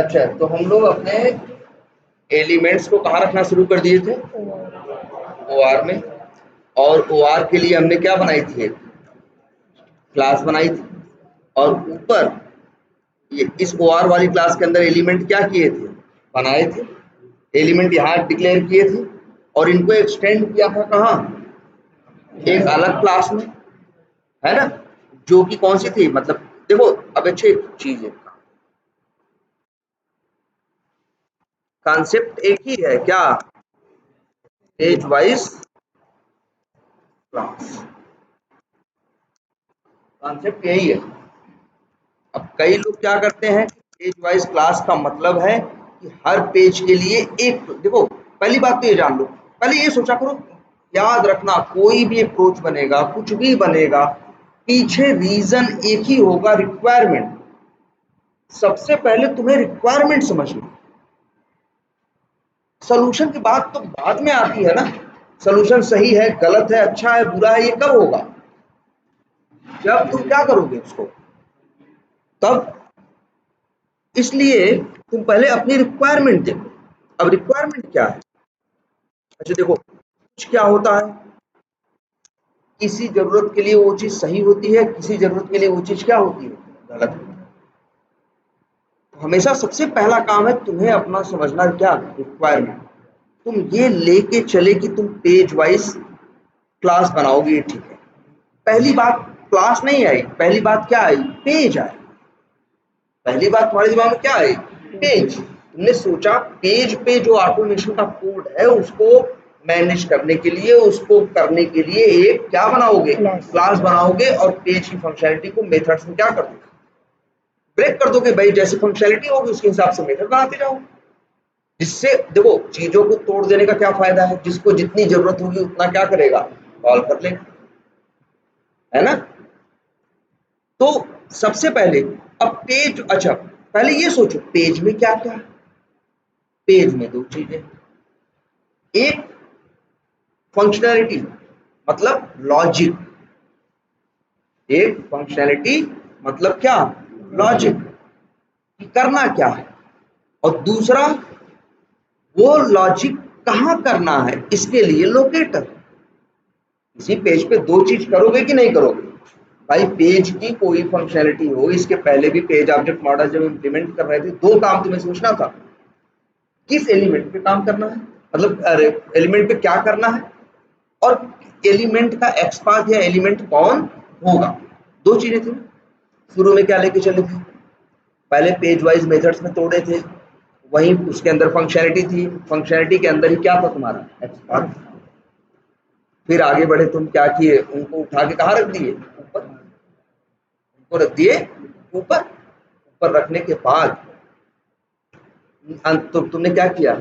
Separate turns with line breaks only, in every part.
अच्छा, तो हम लोग अपने एलिमेंट्स को कहाँ रखना शुरू कर दिए थे? ओआर में। और ओआर के लिए हमने क्या बनाई थी? एक क्लास बनाई थी। और ऊपर ये इस ओआर वाली क्लास के अंदर एलिमेंट क्या किए थे? बनाए थे। एलिमेंट यहाँ डिक्लेयर किए थे और इनको एक्सटेंड किया था कहाँ? एक अलग क्लास में, है ना? जो कि कौन सी थी? मतलब देखो, अब अच्छी चीज है, कॉन्सेप्ट एक ही है क्या? पेज वाइज क्लास, कॉन्सेप्ट यही है। अब कई लोग क्या करते हैं, पेज वाइज क्लास का मतलब है कि हर पेज के लिए एक, देखो पहली बात तो ये जान लो, पहले ये सोचा करो, याद रखना कोई भी अप्रोच बनेगा, कुछ भी बनेगा, पीछे रीजन एक ही होगा, रिक्वायरमेंट। सबसे पहले तुम्हें रिक्वायरमेंट समझना, सोल्यूशन की बात तो बाद में आती है ना। सोल्यूशन सही है, गलत है, अच्छा है, बुरा है, ये कब होगा? जब तुम क्या करोगे उसको, तब। इसलिए तुम पहले अपनी रिक्वायरमेंट देखो। अब रिक्वायरमेंट क्या है? अच्छा देखो, कुछ क्या होता है, किसी जरूरत के लिए वो चीज सही होती है, किसी जरूरत के लिए वो चीज क्या होती है? गलत होती है। हमेशा सबसे पहला काम है तुम्हें अपना समझना, क्या रिक्वायरमेंट। तुम ये लेके चले कि तुम पेज वाइज क्लास बनाओगे, ये ठीक है। पहली बात क्लास नहीं आई, पहली बात क्या आई? Page I. पहली बात तुम्हारे दिमाग में क्या आई? पेज। तुमने सोचा पेज पे जो ऑटोमेशन का कोड है उसको मैनेज करने के लिए, उसको करने के लिए एक क्या बनाओगे? क्लास बनाओगे और पेज की फंक्शनैलिटी को मेथड्स में क्या कर दोगे? ब्रेक कर दोगे भाई, जैसी फंक्शनैलिटी होगी उसके हिसाब से मेथड बनाते जाओ। जिससे देखो चीजों को तोड़ देने का क्या फायदा है, जिसको जितनी जरूरत होगी उतना क्या करेगा? कॉल कर लेगा, है ना? तो सबसे पहले अब पेज, अच्छा पहले ये सोचो पेज में क्या क्या है। पेज में दो चीजें, एक फंक्शनैलिटी मतलब लॉजिक, एक फंक्शनैलिटी मतलब क्या? लॉजिक, करना क्या है। और दूसरा वो लॉजिक कहाँ करना है, इसके लिए लोकेटर। इसी पेज पे दो चीज करोगे कि नहीं करोगे? भाई पेज की कोई फंक्शनैलिटी हो, इसके पहले भी पेज ऑब्जेक्ट मॉडल जब इंप्लीमेंट कर रहे थे, दो काम तुम्हें सोचना था, किस एलिमेंट पे काम करना है, मतलब एलिमेंट पे क्या करना है, और एलिमेंट का एक्सपाथ या एलिमेंट कौन होगा। दो चीजें थी। शुरू में क्या लेके चले थे? पहले पेज वाइज मेथड्स में तोड़े थे, वहीं उसके अंदर फंक्शनैलिटी थी, फंक्शनैलिटी के अंदर ही क्या था तुम्हारा? एक्सपाथ। फिर आगे बढ़े, तुम क्या किए? उनको उठा के कहाँ रख दिए? ऊपर। उनको रख दिए ऊपर। ऊपर रखने के बाद तो तुमने क्या किया?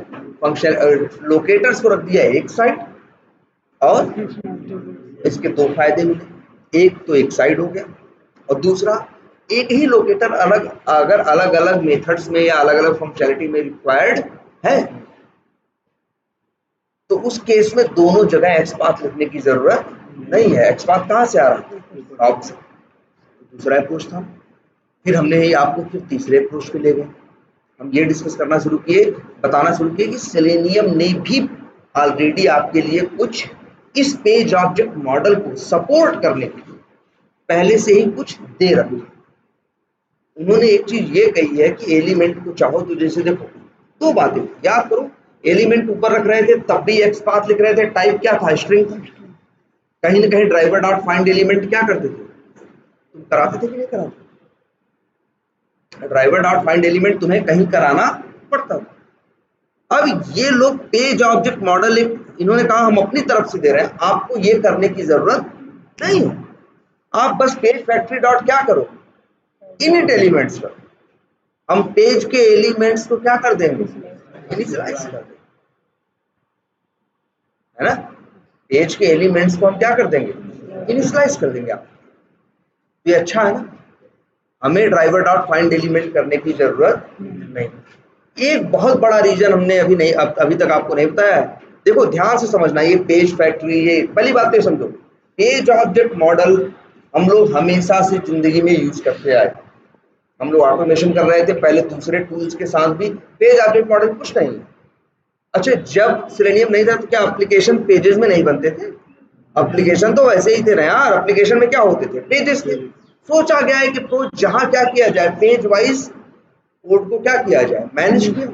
फंक्शन लोकेटर्स को रख दिया एक साइड, और इसके दो फायदे मिले, एक तो एक साइड हो गया, और दूसरा एक ही लोकेटर अलग, अगर अलग अलग मेथड्स में या अलग अलग फंक्शनैलिटी में रिक्वायर्ड है तो उस केस में दोनों जगह एक्सपाथ लिखने की जरूरत नहीं है। एक्सपाथ कहाँ से आ रहा है? ऑप से। दूसरा अप्रोच था। फिर हमने ही आपको फिर तीसरे अप्रोच पे ले गए। हम ये डिस्कस करना शुरू किए, बताना शुरू किए कि सेलेनियम ने भी ऑलरेडी आपके लिए कुछ इस पेज ऑब्जेक्ट मॉडल को सपोर्ट करने के लिए पहले से ही कुछ दे रखा। उन्होंने एक चीज ये कही है कि एलिमेंट को चाहो तो, जैसे देखो दो बातें याद करो, एलिमेंट ऊपर रख रहे थे तब भी एक्सपाथ लिख रहे थे, टाइप क्या था? स्ट्रिंग था। कहीं ना कहीं ड्राइवर डॉट फाइंड एलिमेंट क्या करते थे? तुम कराते थे कि नहीं कराते? ड्राइवर डॉट फाइंड एलिमेंट तुम्हें कहीं कराना पड़ता था। अब ये लोग पेज ऑब्जेक्ट मॉडल इन्होंने कहा हम अपनी तरफ से दे रहे हैं, आपको ये करने की जरूरत नहीं है। आप बस पेज फैक्ट्री डॉट क्या करो? इनिट एलिमेंट्स करो। हम पेज के एलिमेंट्स को क्या कर देंगे? इनिशियलाइज कर देंगे, है ना? पेज के एलिमेंट्स को हम क्या कर देंगे? इनिशियलाइज कर देंगे। आप ये अच्छा है ना, हमें ड्राइवर डॉट फाइंड एलिमेंट करने की जरूरत नहीं। एक बहुत बड़ा रीजन हमने अभी तक आपको नहीं बताया है। देखो ध्यान से समझना, ये पेज फैक्ट्री, ये पहली बात तो समझो, पेज ऑब्जेक्ट मॉडल हम लोग हमेशा से जिंदगी में यूज करते आए। हम लोग ऑटोमेशन कर रहे थे पहले दूसरे टूल्स के साथ भी, पेज ऑब्जेक्ट मॉडल कुछ नहीं है। अच्छा, जब सेलेनियम नहीं था तो क्या एप्लीकेशन पेजेस में नहीं बनते थे? एप्लीकेशन तो वैसे ही थे ना यार, एप्लीकेशन में क्या होते थे? पेजेस थे। सोचा गया है कि तो जहां क्या किया जाए, पेज वाइज कोड को क्या किया जाए, मैनेज किया।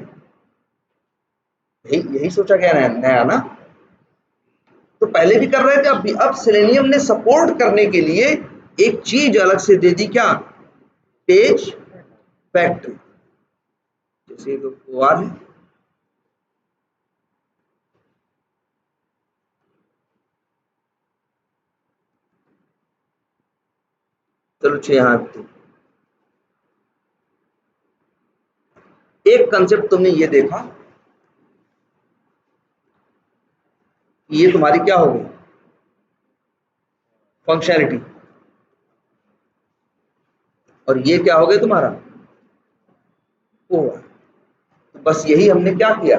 यही सोचा गया नया ना। तो पहले भी कर रहे थे, अब भी। अब सेलेनियम ने सपोर्ट करने के लिए एक चीज अलग से दे दी, क्या? Page factory. जैसे तो OR है, चलो 6 यहाँ एक कंसेप्ट तुमने ये देखा, ये तुम्हारी क्या हो गई? फंक्शनैलिटी। और ये क्या हो गया तुम्हारा? OR। तो बस यही हमने क्या किया,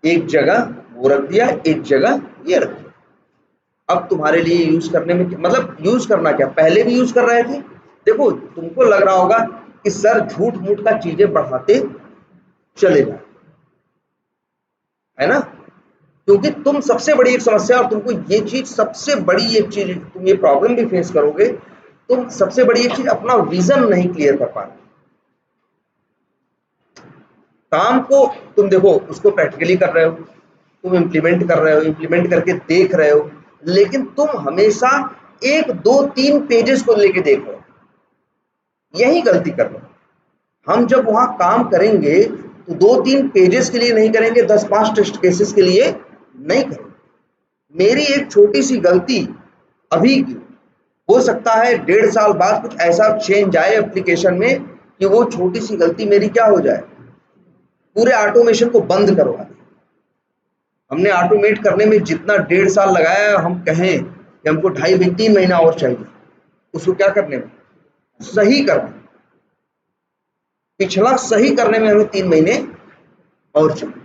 एक जगह वो रख दिया, एक जगह ये रख दिया। अब तुम्हारे लिए यूज करने में मतलब यूज करना क्या, पहले भी यूज कर रहे थे। देखो तुमको लग रहा होगा कि सर झूठ मूठ का चीजें बढ़ाते चले जाए, है ना? क्योंकि तुम सबसे बड़ी एक समस्या, और तुमको ये चीज सबसे बड़ी एक चीज, तुम ये प्रॉब्लम भी फेस करोगे, तुम सबसे बड़ी एक चीज अपना विजन नहीं क्लियर कर पा रहे। काम को तुम देखो, उसको प्रैक्टिकली कर रहे हो, तुम इम्प्लीमेंट कर रहे हो, इम्प्लीमेंट करके देख रहे हो, लेकिन तुम हमेशा 1 2 3 पेजेस को लेके देख रहे हो, यही गलती कर रहे हो। हम जब वहां काम करेंगे तो 2 3 पेजेस के लिए नहीं करेंगे, 10 5 टेस्ट केसेस के लिए नहीं करेंगे। मेरी एक छोटी सी गलती अभी की, हो सकता है 1.5 साल बाद कुछ ऐसा चेंज आए एप्लीकेशन में कि वो छोटी सी गलती मेरी क्या हो जाए, पूरे ऑटोमेशन को बंद करवा दे। हमने ऑटोमेट करने में जितना 1.5 साल लगाया है, हम कहें कि हमको 2.5 3 महीना और चाहिए उसको क्या करने में, सही करने। पिछला सही करने में हमें 3 महीने और चाहिए।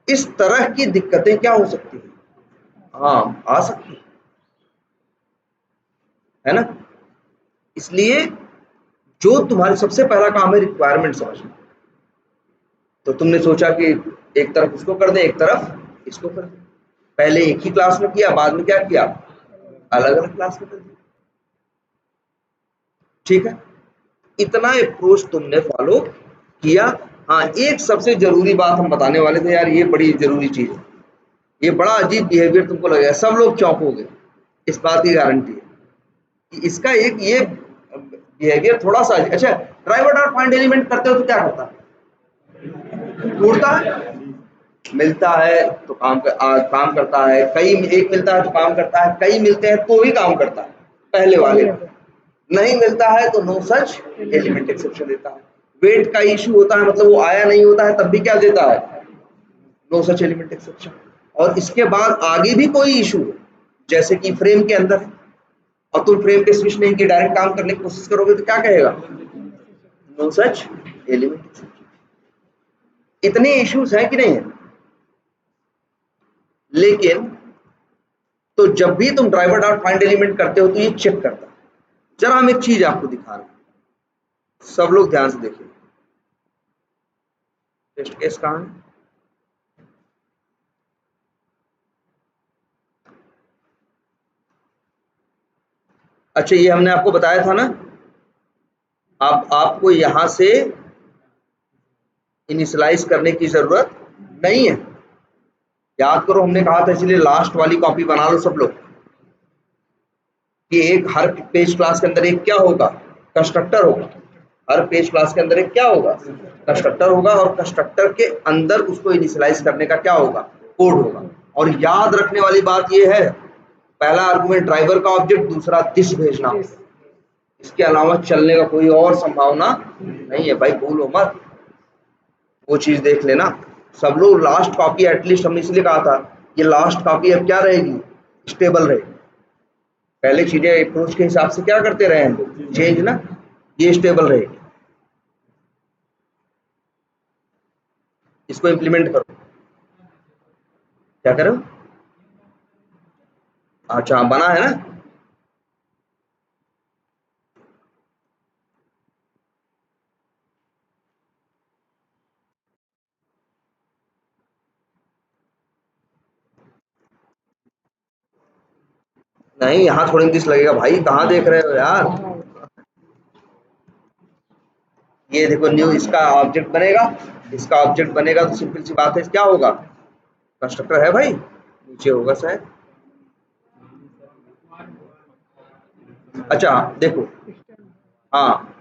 इस तरह की दिक्कतें क्या हो सकती है? हाँ, आ सकती है ना? इसलिए जो तुम्हारी सबसे पहला काम है रिक्वायरमेंट समझना। तो तुमने सोचा कि एक तरफ इसको कर दे, एक तरफ इसको कर दे। पहले एक ही क्लास में किया, बाद में क्या किया, अलग अलग क्लास में कर दिया। ठीक है, इतना अप्रोच तुमने फॉलो किया। हाँ, एक सबसे जरूरी बात हम बताने वाले थे यार, ये बड़ी जरूरी चीज है। ये बड़ा अजीब बिहेवियर तुमको लगेगा, सब लोग चौंकोगे, इस बात की गारंटी है कि इसका एक ये बिहेवियर थोड़ा सा। अच्छा, ड्राइवर डॉट फाइंड एलिमेंट करते हो तो क्या करता है? ढूंढता है, मिलता है तो काम करता है, कई एक मिलता है तो काम करता है, कई मिलते हैं तो ही काम करता है, पहले वाले नहीं मिलता है तो नो सच एलिमेंट एक्सेप्शन देता है। वेट का इशू होता है, मतलब वो आया नहीं होता है, तब भी क्या देता है, नो सच एलिमेंट एक्सेप्शन। और इसके बाद आगे भी कोई इशू, जैसे कि फ्रेम के अंदर है और तुम फ्रेम पे स्विच नहीं की, डायरेक्ट काम करने की कोशिश करोगे तो क्या कहेगा, नो सच एलिमेंट एक्सेप्शन। इतने इश्यूज हैं कि नहीं है? लेकिन तो जब भी तुम ड्राइवर डॉट फाइंड एलिमेंट करते हो तो ये चेक करता है। जरा हम एक चीज आपको दिखा रहे हैं, सब लोग ध्यान से देखिए। टेस्ट केस कहां है? अच्छा, ये हमने आपको बताया था ना, आप आपको यहां से इनिशियलाइज करने की जरूरत नहीं है। याद करो, हमने कहा था, इसलिए लास्ट वाली कॉपी बना लो सब लोग, कि एक हर पेज क्लास के अंदर एक क्या होगा, कंस्ट्रक्टर होगा। हर पेज क्लास के अंदर एक क्या होगा, कंस्ट्रक्टर होगा, और कंस्ट्रक्टर के अंदर उसको इनिशियलाइज करने का क्या होगा, कोड होगा। और याद रखने वाली बात यह है, पहला आर्गुमेंट ड्राइवर का ऑब्जेक्ट, दूसरा दिस भेजना, इसके अलावा चलने का कोई और संभावना नहीं है भाई, भूलो मत, वो चीज देख लेना। सब लोग लास्ट कॉपी, एटलीस्ट हमने इसलिए कहा था ये लास्ट कॉपी अब क्या रहेगी, स्टेबल रहेगी। पहले चीजें अप्रोच के हिसाब से क्या करते रहे हैं, चेंज ना, ये स्टेबल रहेगी। इसको इंप्लीमेंट करो, क्या करो, अच्छा बना है ना। नहीं, यहाँ थोड़ी दिस लगेगा भाई, कहाँ देख रहे हो यार। ये देखो न्यू इसका ऑब्जेक्ट बनेगा, इसका ऑब्जेक्ट बनेगा तो सिंपल सी बात है क्या होगा, कंस्ट्रक्टर है भाई, नीचे होगा शायद। अच्छा देखो, हाँ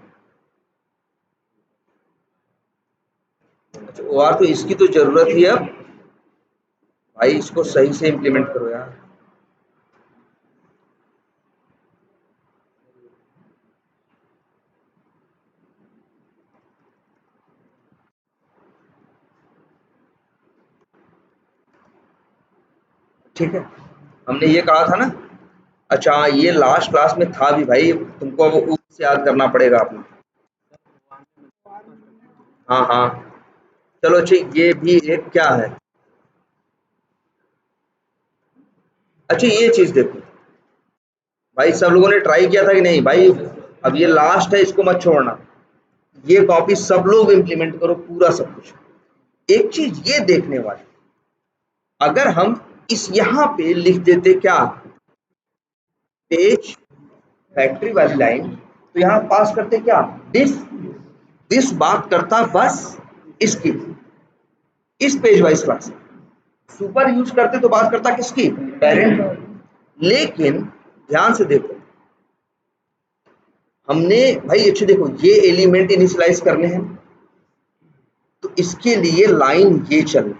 अच्छा OR तो इसकी तो जरूरत ही है अब, भाई इसको सही से इम्प्लीमेंट करो यार। ठीक है, हमने ये कहा था ना। अच्छा हाँ, ये लास्ट क्लास में था भी भाई, तुमको अब ऊपर से याद करना पड़ेगा अपना। हाँ हाँ, चलो अच्छा ये भी एक क्या है। अच्छा ये चीज देखो भाई, सब लोगों ने ट्राई किया था कि नहीं भाई, अब ये लास्ट है, इसको मत छोड़ना, ये कॉपी सब लोग इम्प्लीमेंट करो पूरा सब कुछ। एक चीज ये देखने वाली, अगर हम इस यहाँ पे लिख देते क्या, पेज फैक्ट्री वाली लाइन, तो यहाँ पास करते क्या, दिस, दिस बात करता बस इसकी, इस page wise class. Super use करते तो बात करता किसकी, पेरेंट। लेकिन ध्यान से देखो, हमने भाई अच्छे देखो ये एलिमेंट इनिशियलाइज करने हैं, तो इसके लिए लाइन ये चल,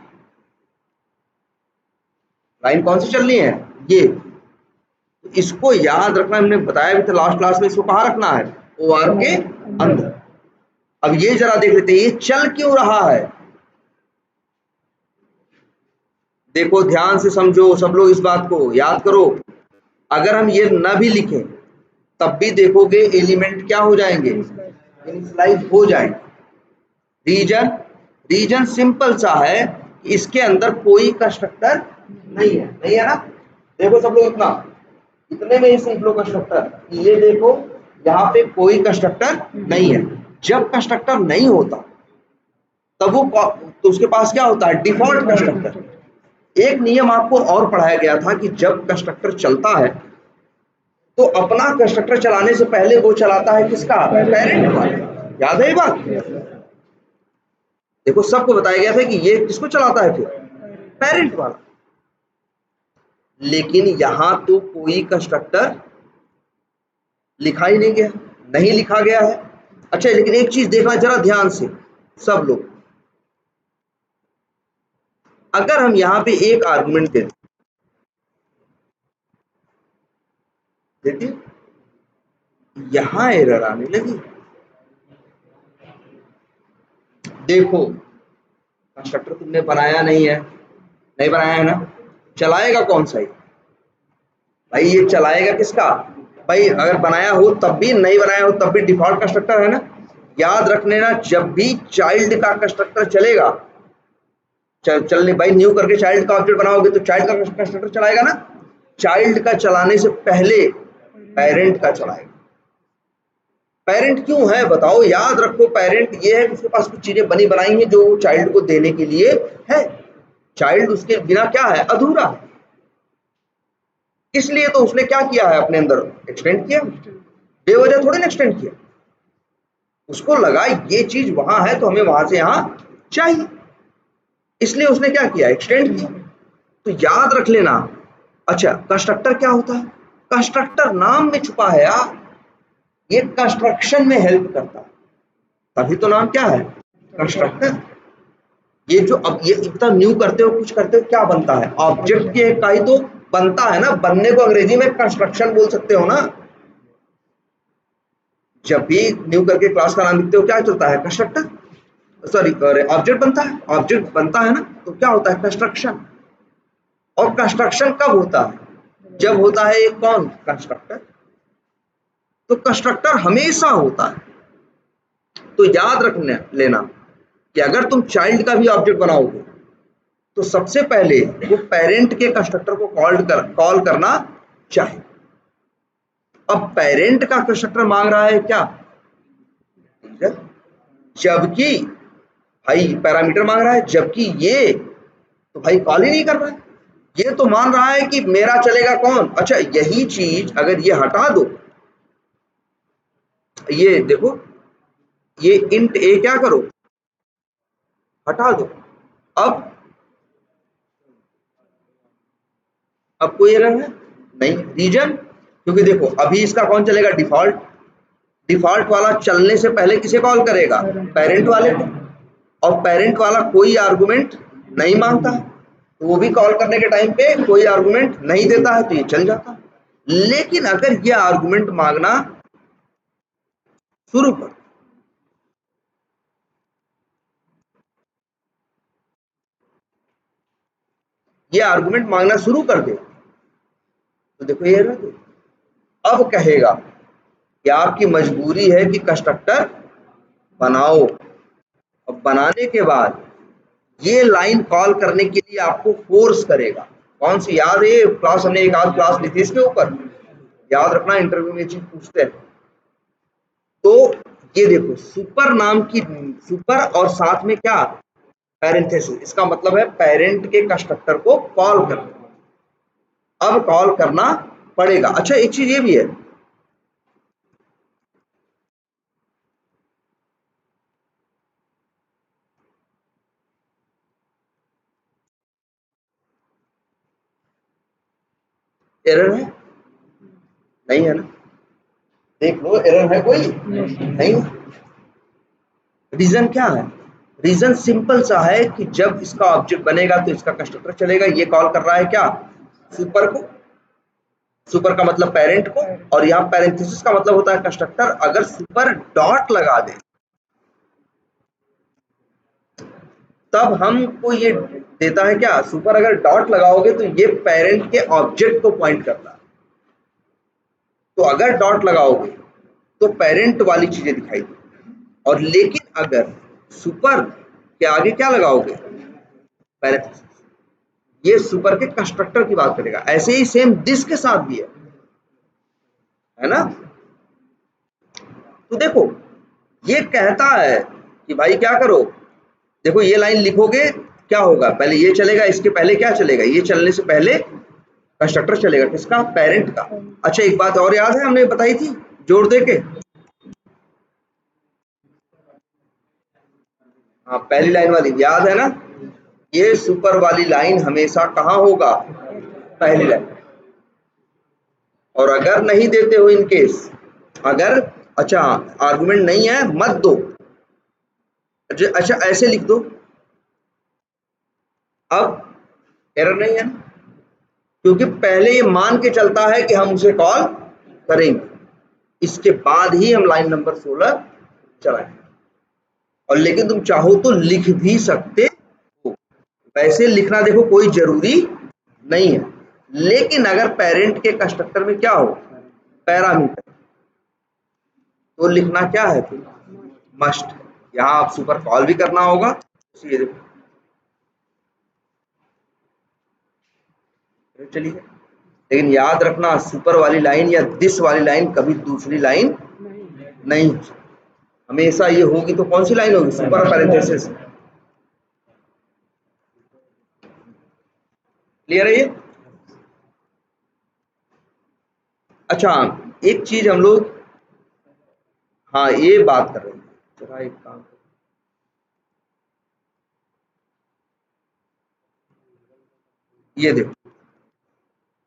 लाइन कौन सी चलनी है, ये। तो इसको याद रखना, हमने बताया भी था लास्ट क्लास में, इसको कहाँ रखना है, OR के अंदर। अब ये जरा देख लेते हैं ये चल क्यों रहा है। देखो ध्यान से समझो सब लोग, इस बात को याद करो, अगर हम ये न भी लिखें तब भी देखोगे एलिमेंट क्या हो जाएंगे, इनिशियलाइज हो जाएंगे। रीजन, रीजन सिंपल सा है, इसके अंदर कोई कंस्ट्रक्टर नहीं है, नहीं है ना। देखो सब लोग इतना, इतने में ही सीख लो कंस्ट्रक्टर, ये देखो यहाँ पे कोई कंस्ट्रक्टर नहीं है। जब कंस्ट्रक्टर नहीं होता तब वो तो उसके पास क्या होता है, डिफॉल्ट कंस्ट्रक्टर। एक नियम आपको और पढ़ाया गया था कि जब कंस्ट्रक्टर चलता है तो अपना कंस्ट्रक्टर चलाने से पहले वो चलाता है किसका, पेरेंट वाला। याद है ये बात, देखो सबको बताया गया था कि ये किसको चलाता है, फिर पेरेंट वाला। लेकिन यहां तो कोई कंस्ट्रक्टर लिखा ही नहीं गया, नहीं लिखा गया है। अच्छा लेकिन एक चीज देखना जरा ध्यान से सब लोग, अगर हम यहाँ पे एक आर्गुमेंट देते, यहां एरर आने लगी। देखो कंस्ट्रक्टर तुमने बनाया नहीं है, नहीं बनाया है ना, चलाएगा कौन सा, भाई ये चलाएगा किसका, भाई अगर बनाया हो तब भी, नहीं बनाया हो तब भी डिफॉल्ट कंस्ट्रक्टर है ना। याद रखने ना, जब भी चाइल्ड का कंस्ट्रक्टर चलेगा, चलने भाई न्यू करके चाइल्ड का ऑब्जेक्ट बनाओगे तो चाइल्ड का कंस्ट्रक्टर चलाएगा ना। चाइल्ड का चलाने से पहले पेरेंट का चलाएगा। पेरेंट क्यों है बताओ, याद रखो पेरेंट ये है कि उसके पास कुछ चीजें बनी बनाई हैं जो चाइल्ड को देने के लिए है। चाइल्ड उसके बिना क्या है, अधूरा है। इसलिए तो उसने क्या किया है, अपने अंदर एक्सटेंड किया, बेवजह थोड़ी ना एक्सटेंड किया। उसको लगा ये चीज वहां है तो हमें वहां से यहां चाहिए, इसलिए उसने क्या किया, एक्सटेंड किया। तो याद रख लेना। अच्छा कंस्ट्रक्टर क्या होता है, कंस्ट्रक्टर नाम में छुपा है यार, ये कंस्ट्रक्शन में हेल्प करता है, तभी तो नाम क्या है, कंस्ट्रक्टर। ये जो अब ये इतना न्यू करते हो, कुछ करते हो, क्या बनता है, ऑब्जेक्ट के का ही तो बनता है ना। बनने को अंग्रेजी में कंस्ट्रक्शन बोल सकते हो ना। जब भी न्यू करके क्लास का नाम लिखते हो क्या चलता है, कंस्ट्रक्टर, सॉरी ऑब्जेक्ट बनता है, ऑब्जेक्ट बनता है ना, तो क्या होता है, कंस्ट्रक्शन। और कंस्ट्रक्शन कब होता है, जब होता है एक कौन, कंस्ट्रक्टर। तो कंस्ट्रक्टर हमेशा होता है। तो याद रख लेना कि अगर तुम चाइल्ड का भी ऑब्जेक्ट बनाओगे तो सबसे पहले वो पेरेंट के कंस्ट्रक्टर को कॉल करना चाहिए। अब पेरेंट का कंस्ट्रक्टर मांग रहा है क्या, जबकि भाई पैरामीटर मांग रहा है, जबकि ये तो भाई कॉल ही नहीं कर रहा है। ये तो मान रहा है कि मेरा चलेगा कौन। अच्छा यही चीज अगर ये हटा दो, ये देखो, ये इंट ए क्या करो, हटा दो। अब कोई एरर है नहीं। रीजन, क्योंकि देखो अभी इसका कौन चलेगा, डिफॉल्ट। डिफॉल्ट वाला चलने से पहले किसे कॉल करेगा, पेरेंट वाले को। और पेरेंट वाला कोई आर्गुमेंट नहीं मांगता है, तो वो भी कॉल करने के टाइम पे कोई आर्गुमेंट नहीं देता है, तो ये चल जाता है। लेकिन अगर ये आर्गुमेंट मांगना शुरू कर, ये आर्गुमेंट मांगना शुरू कर दे, तो देखो ये रह गई। अब कहेगा कि आपकी मजबूरी है कि कंस्ट्रक्टर बनाओ। अब बनाने के बाद ये लाइन कॉल करने के लिए आपको फोर्स करेगा। कौन सी, याद है क्लास, हमने एक आध क्लास ली थी इसके ऊपर, याद रखना, इंटरव्यू में चीज पूछते हैं। तो ये देखो सुपर नाम की, सुपर और साथ में क्या, पैरेंथेसिस, इसका मतलब है पेरेंट के कंस्ट्रक्टर को कॉल करना। अब कॉल करना पड़ेगा। अच्छा एक चीज ये भी है, एरर है नहीं है ना, देख लो एरर है कोई नहीं। रीजन क्या है, रीजन सिंपल सा है कि जब इसका ऑब्जेक्ट बनेगा तो इसका कंस्ट्रक्टर चलेगा। ये कॉल कर रहा है क्या, सुपर को। सुपर का मतलब पेरेंट को, और यहाँ पैरेंथेसिस का मतलब होता है कंस्ट्रक्टर। अगर सुपर डॉट लगा दे तब हमको ये देता है क्या, सुपर अगर डॉट लगाओगे तो ये पेरेंट के ऑब्जेक्ट को पॉइंट करता है। तो अगर डॉट लगाओगे तो पेरेंट वाली चीजें दिखाई देती, और लेकिन अगर सुपर के आगे क्या लगाओगे, पैरेंथेसिस, ये सुपर के कंस्ट्रक्टर की बात करेगा। ऐसे ही सेम दिस के साथ भी है ना। तो देखो ये कहता है कि भाई क्या करो, देखो ये लाइन लिखोगे क्या होगा, पहले ये चलेगा, इसके पहले क्या चलेगा, ये चलने से पहले कंस्ट्रक्टर चलेगा, किसका, पेरेंट का। अच्छा एक बात और याद है हमने बताई थी जोड़ दे के, हाँ पहली लाइन वाली याद है ना, ये सुपर वाली लाइन हमेशा कहाँ होगा, पहली लाइन। और अगर नहीं देते हो इन केस, अगर अच्छा आर्गुमेंट नहीं है मत दो, अच्छा ऐसे लिख दो, अब एरर नहीं है ना, क्योंकि पहले ये मान के चलता है कि हम उसे कॉल करेंगे, इसके बाद ही हम लाइन नंबर 16 चलाएंगे। और लेकिन तुम चाहो तो लिख भी सकते हो, वैसे लिखना देखो कोई जरूरी नहीं है, लेकिन अगर पेरेंट के कंस्ट्रक्टर में क्या हो, पैरामीटर, तो लिखना क्या है फिर, मस्ट। यहाँ आप सुपर कॉल भी करना होगा, ये देखो चलिए। लेकिन याद रखना सुपर वाली लाइन या दिस वाली लाइन कभी दूसरी लाइन नहीं, हमेशा ये होगी तो कौन सी लाइन होगी, सुपर पैरेंथेसिस। क्लियर है ये। अच्छा एक चीज हम लोग, हाँ ये बात कर रहे हैं, चला एक काम, ये देखो।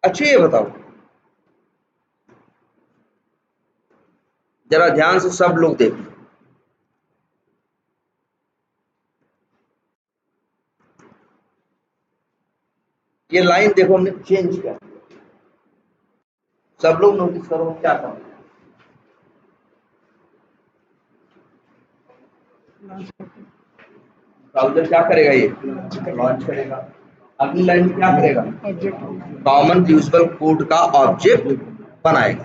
अच्छा ये बताओ जरा ध्यान से सब लोग देखो, ये लाइन देखो हमने चेंज किया, सब लोग नोटिस करो क्या था, ब्राउजर क्या करेगा, ये लॉन्च करेगा। अगली लाइन में क्या करेगा, कॉमन यूजेबल कोड का ऑब्जेक्ट बनाएगा।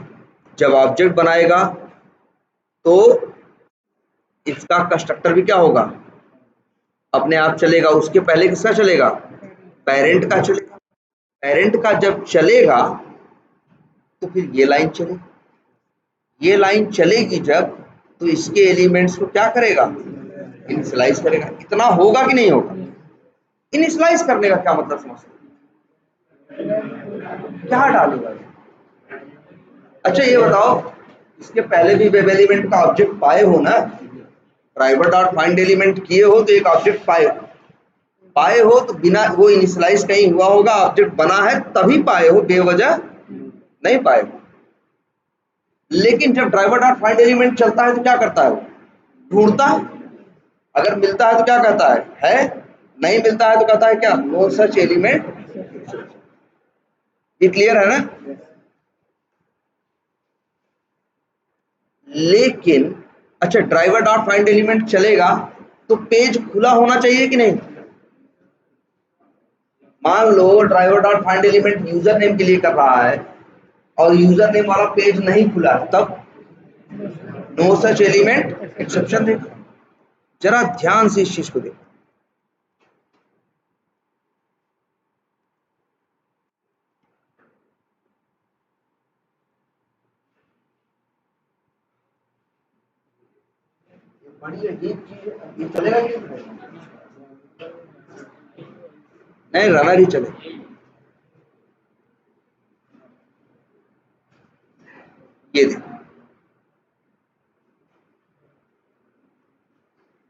जब ऑब्जेक्ट बनाएगा तो इसका कंस्ट्रक्टर भी क्या होगा, अपने आप चलेगा। उसके पहले किसका चलेगा, पेरेंट का चलेगा। पेरेंट का जब चलेगा तो फिर ये लाइन चलेगी, ये लाइन चलेगी जब, तो इसके एलिमेंट्स को क्या करेगा, इनिशियलाइज करेगा। इतना होगा कि नहीं होगा, इनिशियलाइज करने का क्या मतलब समझते हैं, क्या डालेगा? अच्छा ये बताओ, इसके पहले भी वेब एलिमेंट का ऑब्जेक्ट पाए हो ना, ड्राइवर डॉट फाइंड एलिमेंट किए हो तो एक ऑब्जेक्ट पाए हो तो बिना वो इनिशियलाइज कहीं हुआ होगा, ऑब्जेक्ट बना है तभी पाए हो, बेवजह नहीं पाए हो। लेकिन जब ड्राइवर डॉट फाइंड एलिमेंट चलता है तो क्या करता है वो? ढूंढता है, अगर मिलता है तो क्या कहता है, नहीं मिलता है तो कहता है क्या, नो सच एलिमेंट। ये क्लियर है ना? लेकिन अच्छा, ड्राइवर डॉट फाइंड एलिमेंट चलेगा तो पेज खुला होना चाहिए कि नहीं? मान लो driver dot find element user name के लिए कर रहा है और यूजर नेम वाला पेज नहीं खुला है, तब नो सच एलिमेंट एक्सेप्शन देगा। जरा ध्यान से इस चीज को देखो। बड़ी अजीब चीज है, ये चलेगा कि नहीं? रनर ही चले। ये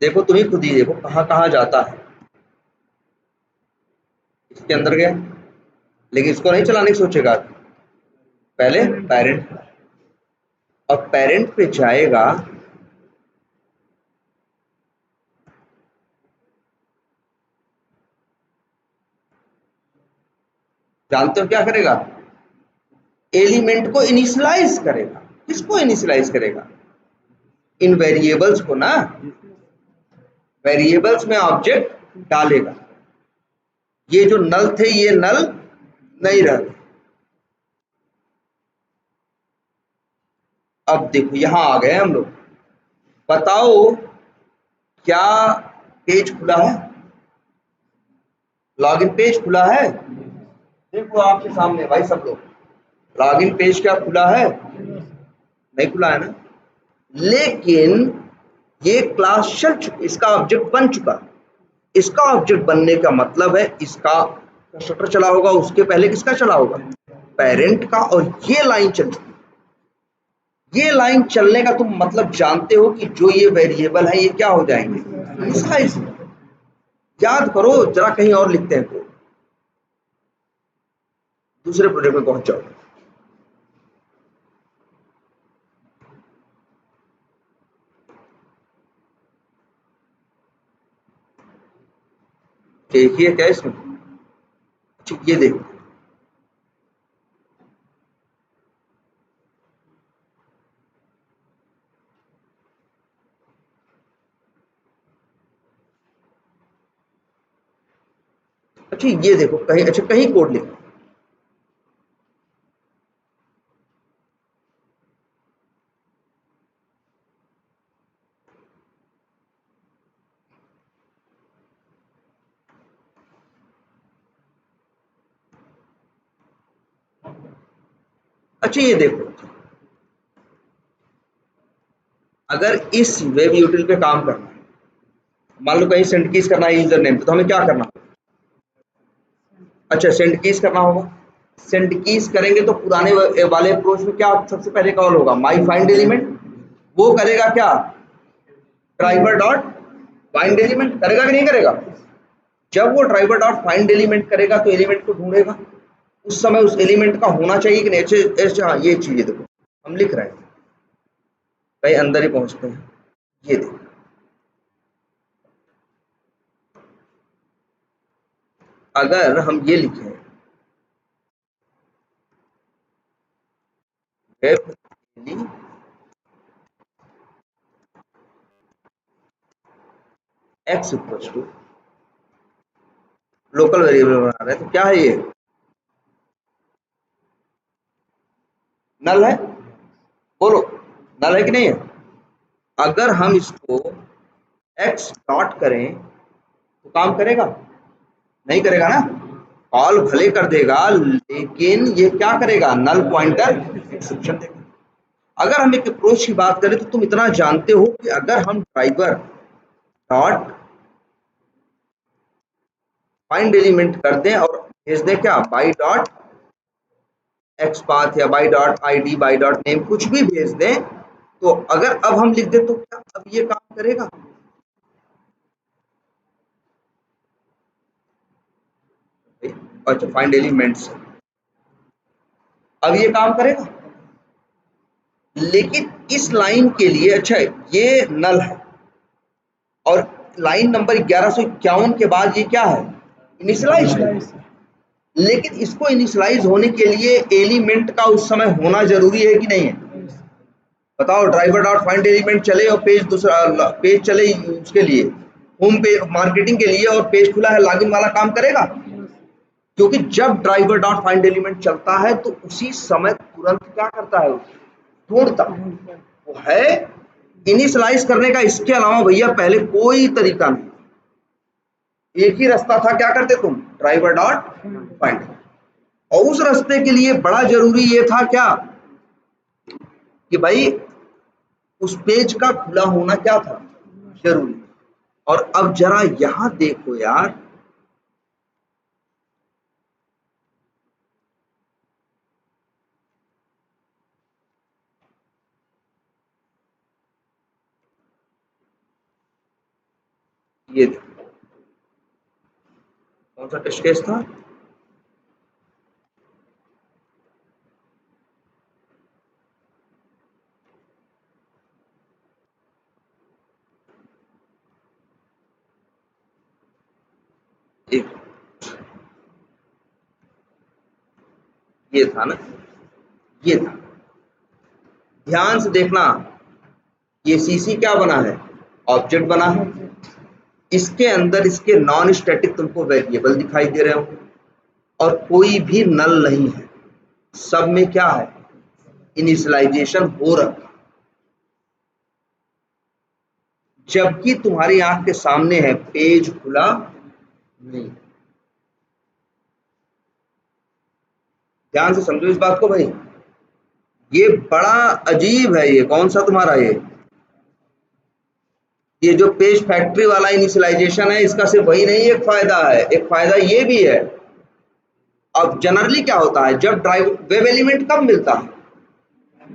देखो तुम ही खुद ही देखो कहाँ कहाँ जाता है। इसके अंदर गया, लेकिन इसको नहीं चलाने की सोचेगा, पहले पेरेंट, और पेरेंट पे जाएगा, जानते हो क्या करेगा? एलिमेंट को इनिशियलाइज करेगा। किसको इनिशियलाइज करेगा? इन वेरिएबल्स को ना, वेरिएबल्स में ऑब्जेक्ट डालेगा। ये जो नल थे ये नल नहीं रहे। अब देखो यहां आ गए हम लोग, बताओ क्या पेज खुला है? लॉगिन पेज खुला है? देखो आपके सामने भाई सब लोग, लॉगिन पेज क्या खुला है? नहीं खुला है ना। लेकिन ये क्लास चल चुकी, इसका ऑब्जेक्ट बन चुका। इसका ऑब्जेक्ट बनने का मतलब है इसका कंस्ट्रक्टर चला होगा, उसके पहले किसका चला होगा? पेरेंट का। और ये लाइन चल चुकी, ये लाइन चलने का तुम मतलब जानते हो कि जो ये वेरिएबल है ये क्या हो जाएंगे, इनिशियलाइज। याद करो जरा, कहीं और लिखते हैं कोड, दूसरे प्रोजेक्ट में पहुंच जाओ। देखिए क्या इसमें, अच्छा ये देखो, अच्छा ये देखो कहीं, अच्छा कहीं कोड लिखो, अच्छा ये देखो, अगर इस वेब यूटिल पे काम करना है, मान लो कहीं सेंड कीज करना है यूजर नेम पे, तो हमें क्या करना होगा? अच्छा सेंड कीज करना होगा। सेंड कीज करेंगे तो पुराने वाले अप्रोच में क्या सबसे पहले कॉल होगा? My find element. वो करेगा क्या? ड्राइवर डॉट फाइंड एलिमेंट करेगा कि नहीं करेगा? जब वो ड्राइवर डॉट फाइंड एलिमेंट करेगा तो एलिमेंट को ढूंढेगा, उस समय उस एलिमेंट का होना चाहिए कि नहीं? ऐसे हाँ ये चीजें देखो हम लिख रहे हैं, कहीं अंदर ही पहुंचते हैं। ये देखो, अगर हम ये लिखें web x equals to, local variable बना रहे हैं तो क्या है ये? नल है। बोलो नल है कि नहीं है? अगर हम इसको एक्स डॉट करें तो काम करेगा? नहीं करेगा ना। कॉल भले कर देगा लेकिन ये क्या करेगा? नल पॉइंटर एक्सेप्शन देगा। अगर हम एक अप्रोच की बात करें तो तुम इतना जानते हो कि अगर हम ड्राइवर डॉट फाइंड एलिमेंट कर दें और भेज दें क्या? बाई डॉट एक्स पाथ या by dot ID by dot name कुछ भी भेज दें, तो अगर अब हम लिख दें तो क्या अब ये काम करेगा? अच्छा, फाइंड एलिमेंट्स, अब ये काम करेगा। लेकिन इस लाइन के लिए, अच्छा ये नल है और लाइन नंबर 1151 के बाद ये क्या है? इनिशियलाइज है। लेकिन इसको इनिशियलाइज होने के लिए एलिमेंट का उस समय होना जरूरी है कि नहीं है? बताओ, ड्राइवर डॉट फाइंड एलिमेंट चले और पेज दूसरा पेज चले उसके लिए, होम पे मार्केटिंग के लिए, और पेज खुला है लॉगिन वाला, काम करेगा? क्योंकि जब ड्राइवर डॉट फाइंड एलिमेंट चलता है तो उसी समय तुरंत क्या करता है? ढूंढता वो है इनिशियलाइज करने का। इसके अलावा भैया पहले कोई तरीका नहीं, एक ही रास्ता था, क्या करते तुम? Driver dot find. और उस रास्ते के लिए बड़ा जरूरी ये था क्या कि भाई उस पेज का खुला होना क्या था? जरूरी। और अब जरा यहां देखो यार, ये देखो कौन सा टेस्ट केस था? एक, ये था ना, ये था। ध्यान से देखना, ये सीसी क्या बना है? ऑब्जेक्ट बना है। इसके अंदर इसके नॉन स्टैटिक तुमको वेरिएबल दिखाई दे रहे हो और कोई भी नल नहीं है। सब में क्या है? इनिशियलाइजेशन हो रखा, जबकि तुम्हारी आंख के सामने है पेज खुला नहीं। ध्यान से समझो इस बात को भाई, ये बड़ा अजीब है। ये कौन सा तुम्हारा ये जो पेज फैक्ट्री वाला इनिशियलाइजेशन है, इसका सिर्फ वही नहीं एक फायदा है, एक फायदा ये भी है। अब जनरली क्या होता है, जब ड्राइव वेब एलिमेंट कब मिलता है?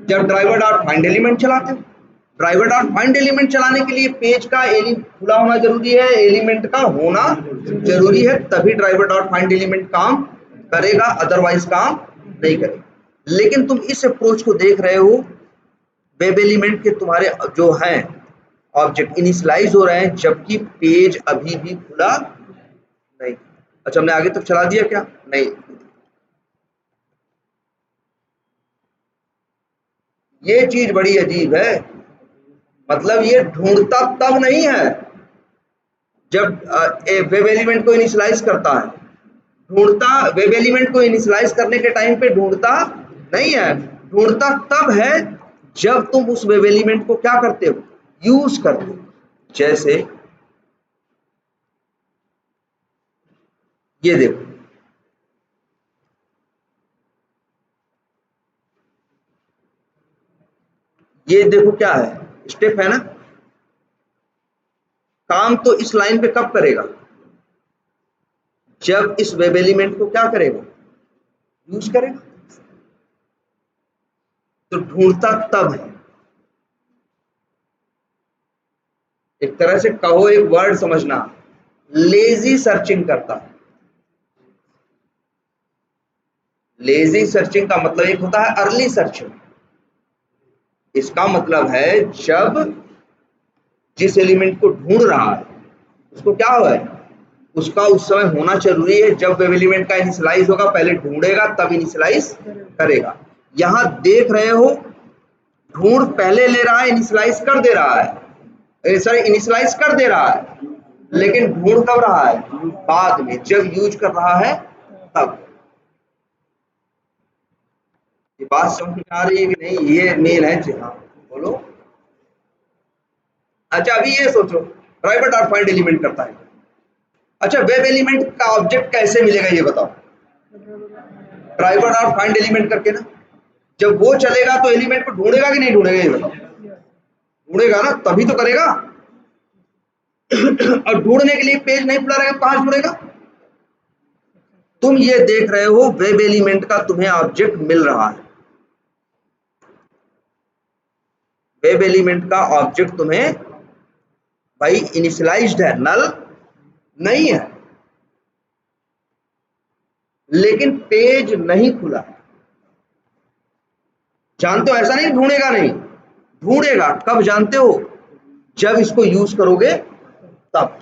जब ड्राइवर डॉट फाइंड एलिमेंट चलाते हो। ड्राइवर डॉट फाइंड एलिमेंट चलाने के लिए पेज का खुला होना जरूरी है, एलिमेंट का होना जरूरी है, तभी ड्राइवर डॉट फाइंड एलिमेंट काम करेगा, अदरवाइज काम नहीं करेगा। लेकिन तुम इस अप्रोच को देख रहे हो, वेब एलिमेंट के तुम्हारे जो हैं ऑब्जेक्ट इनिशियलाइज हो रहे हैं, जबकि पेज अभी भी खुला नहीं। अच्छा, हमने आगे तक चला दिया क्या? नहीं, ये चीज बड़ी अजीब है। मतलब ये ढूंढता तब नहीं है जब वेब एलिमेंट को इनिशियलाइज करता है। ढूंढता वेब एलिमेंट को इनिशियलाइज करने के टाइम पे ढूंढता नहीं है। ढूंढता तब है जब तुम उस वेब एलिमेंट को क्या करते हो? यूज करते हो। जैसे ये देखो, ये देखो क्या है, स्टेप है ना। काम तो इस लाइन पे कब करेगा? जब इस वेब एलिमेंट को क्या करेगा? यूज करेगा। तो ढूंढता तब है, एक तरह से कहो, एक वर्ड समझना, लेजी सर्चिंग करता है। लेजी सर्चिंग का मतलब एक होता है अर्ली सर्चिंग। इसका मतलब है जब जिस एलिमेंट को ढूंढ रहा है उसको क्या हो है, उसका उस समय होना जरूरी है। जब वेब एलिमेंट का इनिशियलाइज होगा, पहले ढूंढेगा तब इनिशियलाइज करेगा। यहां देख रहे हो, ढूंढ पहले ले रहा है, इनिशियलाइज कर दे रहा है, सॉरी इनिशियलाइज कर दे रहा है, लेकिन ढूंढ कब रहा है? बाद में, जब यूज कर रहा है तब। ये बात समझ में आ रही है कि नहीं? ये मेन है जी। हाँ बोलो। अच्छा, अभी ये सोचो, ड्राइवर डॉट फाइंड एलिमेंट करता है। अच्छा, वेब एलिमेंट का ऑब्जेक्ट कैसे मिलेगा ये बताओ? ड्राइवर डॉट फाइंड एलिमेंट करके ना। जब वो चलेगा तो एलिमेंट को ढूंढेगा कि नहीं ढूंढेगा ये बताओ? ढूंढेगा ना, तभी तो करेगा। और ढूंढने के लिए पेज नहीं खुला रहेगा, कहां ढूंढेगा? तुम ये देख रहे हो वेब एलिमेंट का तुम्हें ऑब्जेक्ट मिल रहा है, वेब एलिमेंट का ऑब्जेक्ट तुम्हें भाई इनिशियलाइज्ड है, नल नहीं है, लेकिन पेज नहीं खुला। जानते हो ऐसा नहीं ढूंढेगा नहीं, ढूंढेगा कब जानते हो, जब इसको यूज करोगे तब।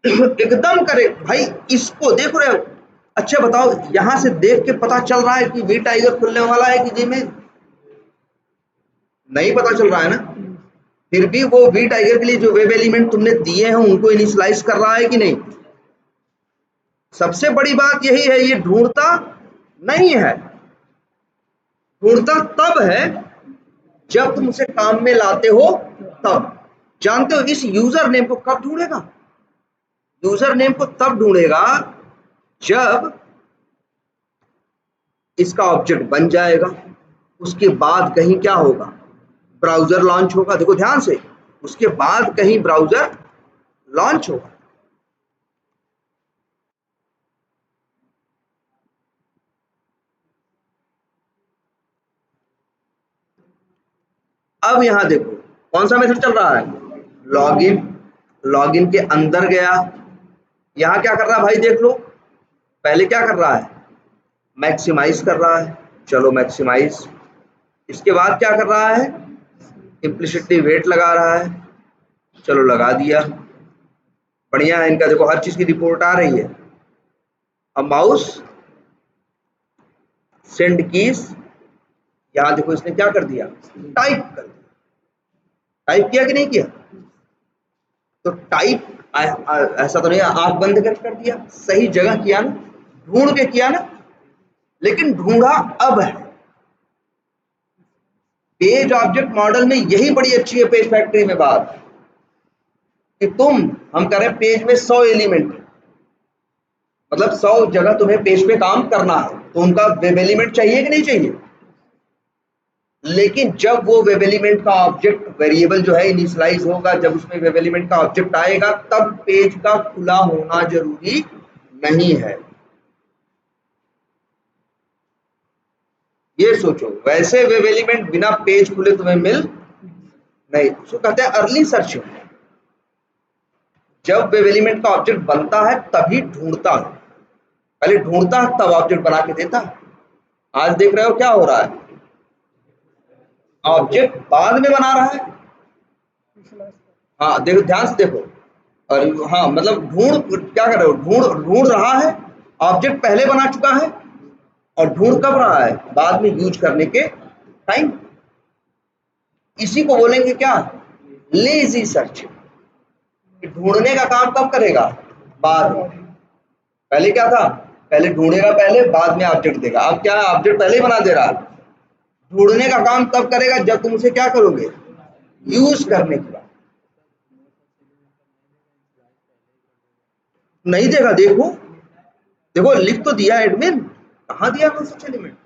एकदम करेक्ट भाई, इसको देख रहे हो। अच्छा बताओ, यहां से देख के पता चल रहा है कि वी टाइगर खुलने वाला है कि जी में, नहीं पता चल रहा है ना। फिर भी वो वी टाइगर के लिए जो वेब एलिमेंट तुमने दिए हैं उनको इनिशियलाइज कर रहा है कि नहीं। सबसे बड़ी बात यही है, ये ढूंढता नहीं है, ढूंढता तब है जब तुम उसे काम में लाते हो तब। जानते हो इस यूजर नेम को कब ढूंढेगा, यूजर नेम को तब ढूंढेगा जब इसका ऑब्जेक्ट बन जाएगा, उसके बाद कहीं क्या होगा, ब्राउजर लॉन्च होगा। देखो ध्यान से, उसके बाद कहीं ब्राउजर लॉन्च होगा। अब यहां देखो कौन सा मेथड चल रहा है, लॉगिन। लॉगिन के अंदर गया, यहां क्या कर रहा है भाई देख लो, पहले क्या कर रहा है, मैक्सिमाइज कर रहा है, चलो मैक्सिमाइज। इसके बाद क्या कर रहा है, इम्प्लिसिटली वेट लगा रहा है, चलो लगा दिया, बढ़िया है इनका। देखो हर चीज की रिपोर्ट आ रही है। अब माउस सेंड कीज, यहां देखो इसने क्या कर दिया, टाइप कर दिया, टाइप किया कि नहीं किया, तो टाइप ऐसा तो नहीं आंख बंद कर दिया, सही जगह किया ना, ढूंढ के किया ना। लेकिन ढूंढा अब है, पेज ऑब्जेक्ट मॉडल में यही बड़ी अच्छी है पेज फैक्ट्री में बात, कि तुम, हम कह रहे हैं पेज में 100 एलिमेंट, मतलब 100 जगह तुम्हें पेज पे काम करना है, तो उनका वेब एलिमेंट चाहिए कि नहीं चाहिए। लेकिन जब वो वेब एलिमेंट का ऑब्जेक्ट वेरिएबल जो है इनिशियलाइज होगा, जब उसमें वेब एलिमेंट का ऑब्जेक्ट आएगा, तब पेज का खुला होना जरूरी नहीं है। ये सोचो, वैसे वेब एलिमेंट बिना पेज खुले तुम्हें मिल नहीं, उसको कहते हैं अर्ली सर्च। जब वेब एलिमेंट का ऑब्जेक्ट बनता है तभी ढूंढता है, पहले ढूंढता है तब ऑब्जेक्ट बना के देता है। आज देख रहे हो क्या हो रहा है, ऑब्जेक्ट बाद में बना रहा है। हाँ देखो ध्यान से देखो, और हाँ मतलब ढूंढ क्या कर रहे हो, ढूंढ ढूंढ रहा है, ऑब्जेक्ट पहले बना चुका है, और ढूंढ कब रहा है, बाद में यूज करने के टाइम। इसी को बोलेंगे क्या, लेजी सर्च। ढूंढने का काम कब करेगा, बाद में। पहले क्या था, पहले ढूंढेगा, पहले बाद में ऑब्जेक्ट देगा। अब क्या है, ऑब्जेक्ट पहले ही बना दे रहा है। ढूंढने का काम तब करेगा जब तुम उसे क्या करोगे, यूज करने के बाद। नहीं देगा, देखो देखो लिख तो दिया एडमिन, कहाँ दिया कौन सा एलिमेंट।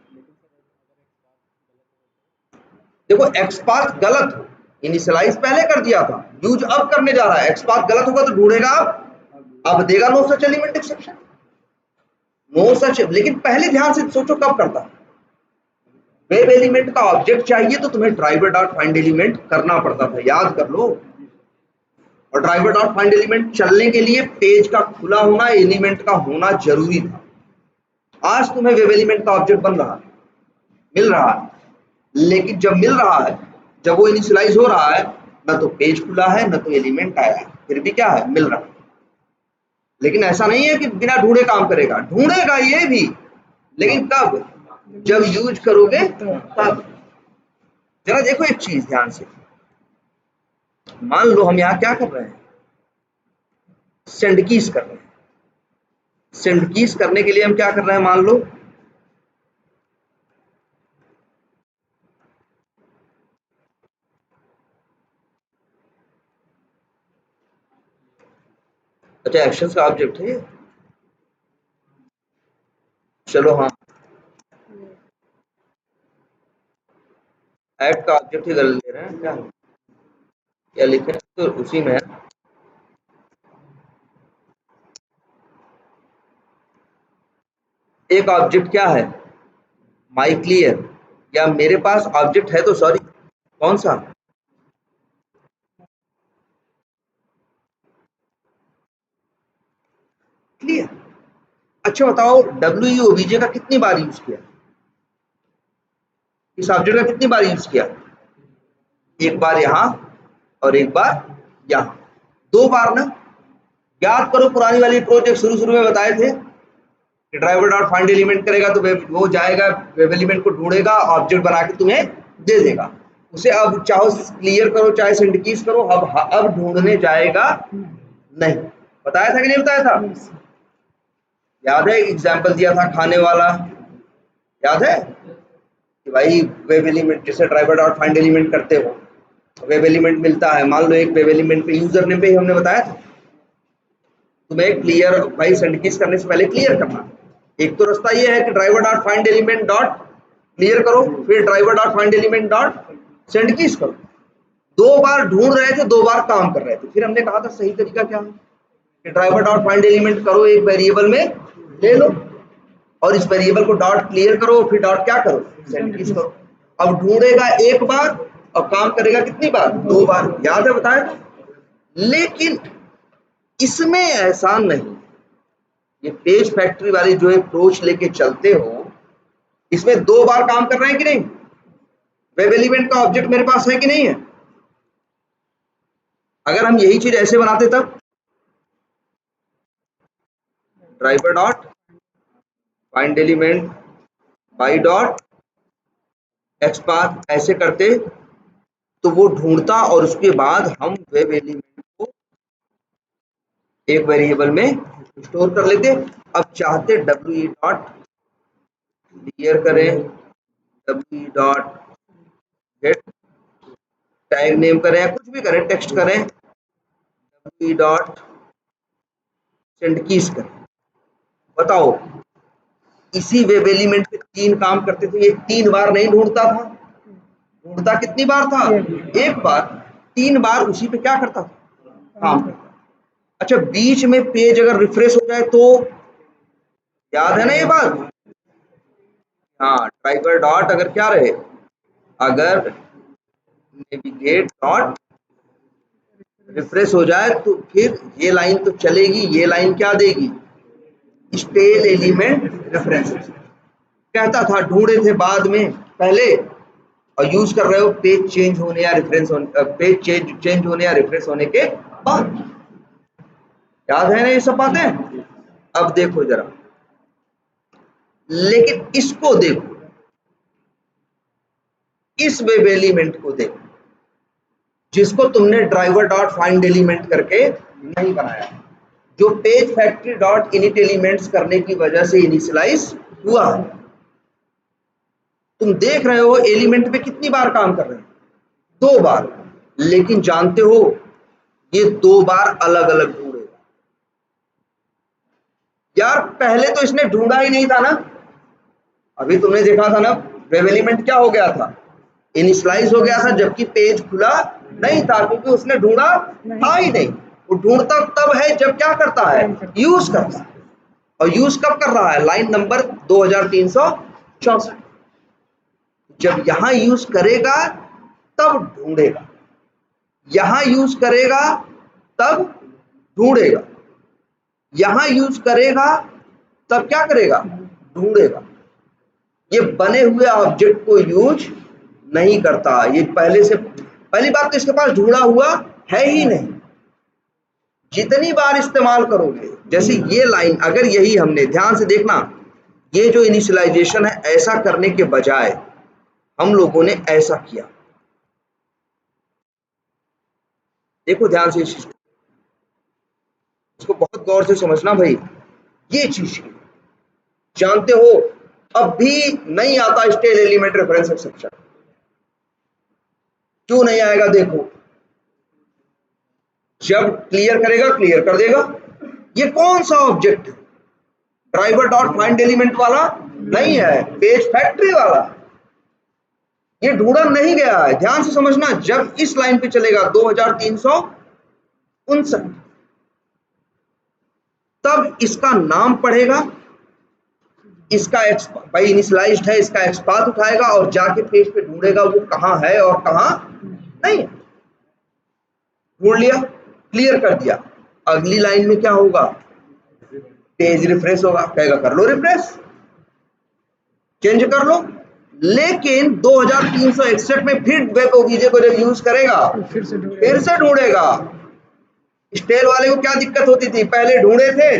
देखो एक्सपाथ गलत हो, इनिशियलाइज पहले कर दिया था, यूज अब करने जा रहा है, एक्सपाथ गलत होगा तो ढूंढेगा अब देगा no such element exception, no such. लेकिन पहले ध्यान से सोचो कब करता है, वेब एलिमेंट का ऑब्जेक्ट चाहिए तो तुम्हें ड्राइवर डॉट फाइंड एलिमेंट करना पड़ता था, याद कर लो। और ड्राइवर डॉट फाइंड एलिमेंट चलने के लिए पेज का खुला होना, एलिमेंट का होना जरूरी था। आज तुम्हें वेब एलिमेंट का ऑब्जेक्ट बन रहा है, मिल रहा है, लेकिन जब मिल रहा है, जब वो इनिशियलाइज हो रहा है, ना तो पेज खुला है ना तो एलिमेंट आया है, फिर भी क्या है, मिल रहा है। लेकिन ऐसा नहीं है कि बिना ढूंढे काम करेगा, ढूंढेगा ये भी, लेकिन कब, जब यूज करोगे तब। जरा देखो एक चीज ध्यान से, मान लो हम यहाँ क्या कर रहे हैं, सेंड कीज कर रहे हैं। सेंड कीज करने के लिए हम क्या कर रहे हैं, मान लो अच्छा एक्शंस का ऑब्जेक्ट है ये, चलो हाँ ऐड का ऑब्जेक्ट ही ले रहे हैं क्या, क्या लिखे तो उसी में एक ऑब्जेक्ट क्या है, माई क्लियर, या मेरे पास ऑब्जेक्ट है तो सॉरी कौन सा, क्लियर। अच्छा बताओ WEOBJ का कितनी बार यूज किया, इस ऑब्जेक्ट का कितनी बार यूज किया, एक बार यहां और एक बार यहां, दो बार ना। याद करो पुरानी वाली प्रोजेक्ट शुरू में बताए थे कि ड्राइवर डॉट फाइंड एलिमेंट करेगा तो वो जाएगा वेब एलिमेंट को ढूंढेगा, ऑब्जेक्ट बना के तुम्हें दे देगा। उसे अब चाहो क्लियर करो चाहे सिंटकीज करो, अब ढूंढने जाएगा नहीं। बताया था कि नहीं बताया था, याद है एग्जाम्पल दिया था खाने वाला, याद है कि भाई वेब एलिमेंट जैसे ड्राइवर डॉट फाइंड एलिमेंट करते हो, वेब एलिमेंट मिलता है, मान लो एक वेब एलिमेंट पे यूजर नेम पे ही हमने बताया था तुम्हें क्लियर भाई सिंटकीज करने से पहले क्लियर करना। एक तो रास्ता ये है कि driver dot find element dot clear करो, फिर driver dot find element dot send keys करो। दो बार ढूंढ रहे थे, दो बार काम कर रहे थे। फिर हमने कहा था सही तरीका क्या है कि ड्राइवर डॉट फाइंड एलिमेंट करो, एक वेरिएबल में ले लो और इस वेरिएबल को डॉट क्लियर करो, फिर डॉट क्या करो सिंटकीज करो। अब ढूंढेगा एक बार और काम करेगा कितनी बार, दो बार, याद है बताया। लेकिन इसमें ऐसा नहीं, ये पेज फैक्ट्री वाली जो अप्रोच लेके चलते हो, इसमें दो बार काम कर रहे हैं कि नहीं, वेब एलिमेंट का ऑब्जेक्ट मेरे पास है कि नहीं है। अगर हम यही चीज ऐसे बनाते तब driver dot find element by dot x path ऐसे करते तो वो ढूंढता और उसके बाद हम वेब एलिमेंट को एक वेरिएबल में स्टोर कर लेते। अब चाहते WE डॉट क्लियर करें, WE dot gate tag name करें या कुछ भी करें, टेक्स्ट करें, WE डॉट सेंड कीज करें। बताओ इसी वेब एलिमेंट पे तीन काम करते थे, ये तीन बार नहीं ढूंढता था, ढूंढता कितनी बार था, एक बार। तीन बार उसी पे क्या करता था, काम करता। अच्छा बीच में पेज अगर रिफ्रेश हो जाए तो, याद है ना ये बात, हाँ ड्राइवर डॉट अगर क्या रहे, अगर नेविगेट डॉट रिफ्रेश हो जाए तो फिर ये लाइन तो चलेगी, ये लाइन क्या देगी, स्टेल एलिमेंट रेफरेंस। कहता था ढूंढे थे बाद में पहले और यूज कर रहे हो पेज चेंज होने या रेफरेंस होने, पेज चेंज होने या रिफ्रेश होने के बाद। याद है ना ये सब बातें। अब देखो जरा, लेकिन इसको देखो, इस वेब एलिमेंट को देखो जिसको तुमने ड्राइवर डॉट फाइंड एलिमेंट करके नहीं बनाया, जो page factory dot init elements करने की वजह से इनिशियलाइज हुआ। तुम देख रहे हो एलिमेंट पे कितनी बार काम कर रहे हैं, दो बार। लेकिन जानते हो ये दो बार अलग अलग ढूंढेगा। यार पहले तो इसने ढूंढा ही नहीं था ना, अभी तुमने देखा था ना वेब एलिमेंट क्या हो गया था, इनिशियलाइज हो गया था, जबकि पेज खुला नहीं था क्योंकि उसने ढूंढा था ही नहीं। वो ढूंढता तब है जब क्या करता है, यूज करता है। और यूज कब कर रहा है, लाइन नंबर 2364। जब यहां यूज करेगा तब ढूंढेगा, यहां यूज करेगा तब ढूंढेगा, यहां यूज करेगा तब क्या करेगा, ढूंढेगा। ये बने हुए ऑब्जेक्ट को यूज नहीं करता। ये पहले से, पहली बात तो इसके पास ढूंढा हुआ है ही नहीं। जितनी बार इस्तेमाल करोगे, जैसे ये लाइन अगर यही हमने ध्यान से देखना, ये जो इनिशियलाइजेशन है ऐसा करने के बजाय हम लोगों ने ऐसा किया। देखो ध्यान से इस चीज को, इसको बहुत गौर से समझना भाई। ये चीज जानते हो अब भी नहीं आता स्टेल एलिमेंट रेफरेंस एक्सेप्शन। क्यों नहीं आएगा, देखो जब क्लियर करेगा क्लियर कर देगा। ये कौन सा ऑब्जेक्ट है, ड्राइवर डॉट फाइंड एलिमेंट वाला नहीं है, पेज फैक्ट्री वाला। ये ढूंढा नहीं गया है, ध्यान से समझना। जब इस लाइन पे चलेगा 2364 उन सब, तब इसका नाम पढ़ेगा, इसका भाई इनिशियलाइज्ड है, इसका एक्सपाथ उठाएगा और जाके पेज पे ढूंढेगा वो कहाँ है और कहाँ नहीं है। ढूंढ लिया, क्लियर कर दिया, अगली लाइन में क्या होगा, पेज रिफ्रेश होगा, कहेगा कर लो रिफ्रेश, चेंज कर लो। लेकिन 2361 में फिर वेब ओबीजे को जब यूज करेगा फिर से ढूंढेगा। स्टेल वाले को क्या दिक्कत होती थी, पहले ढूंढे थे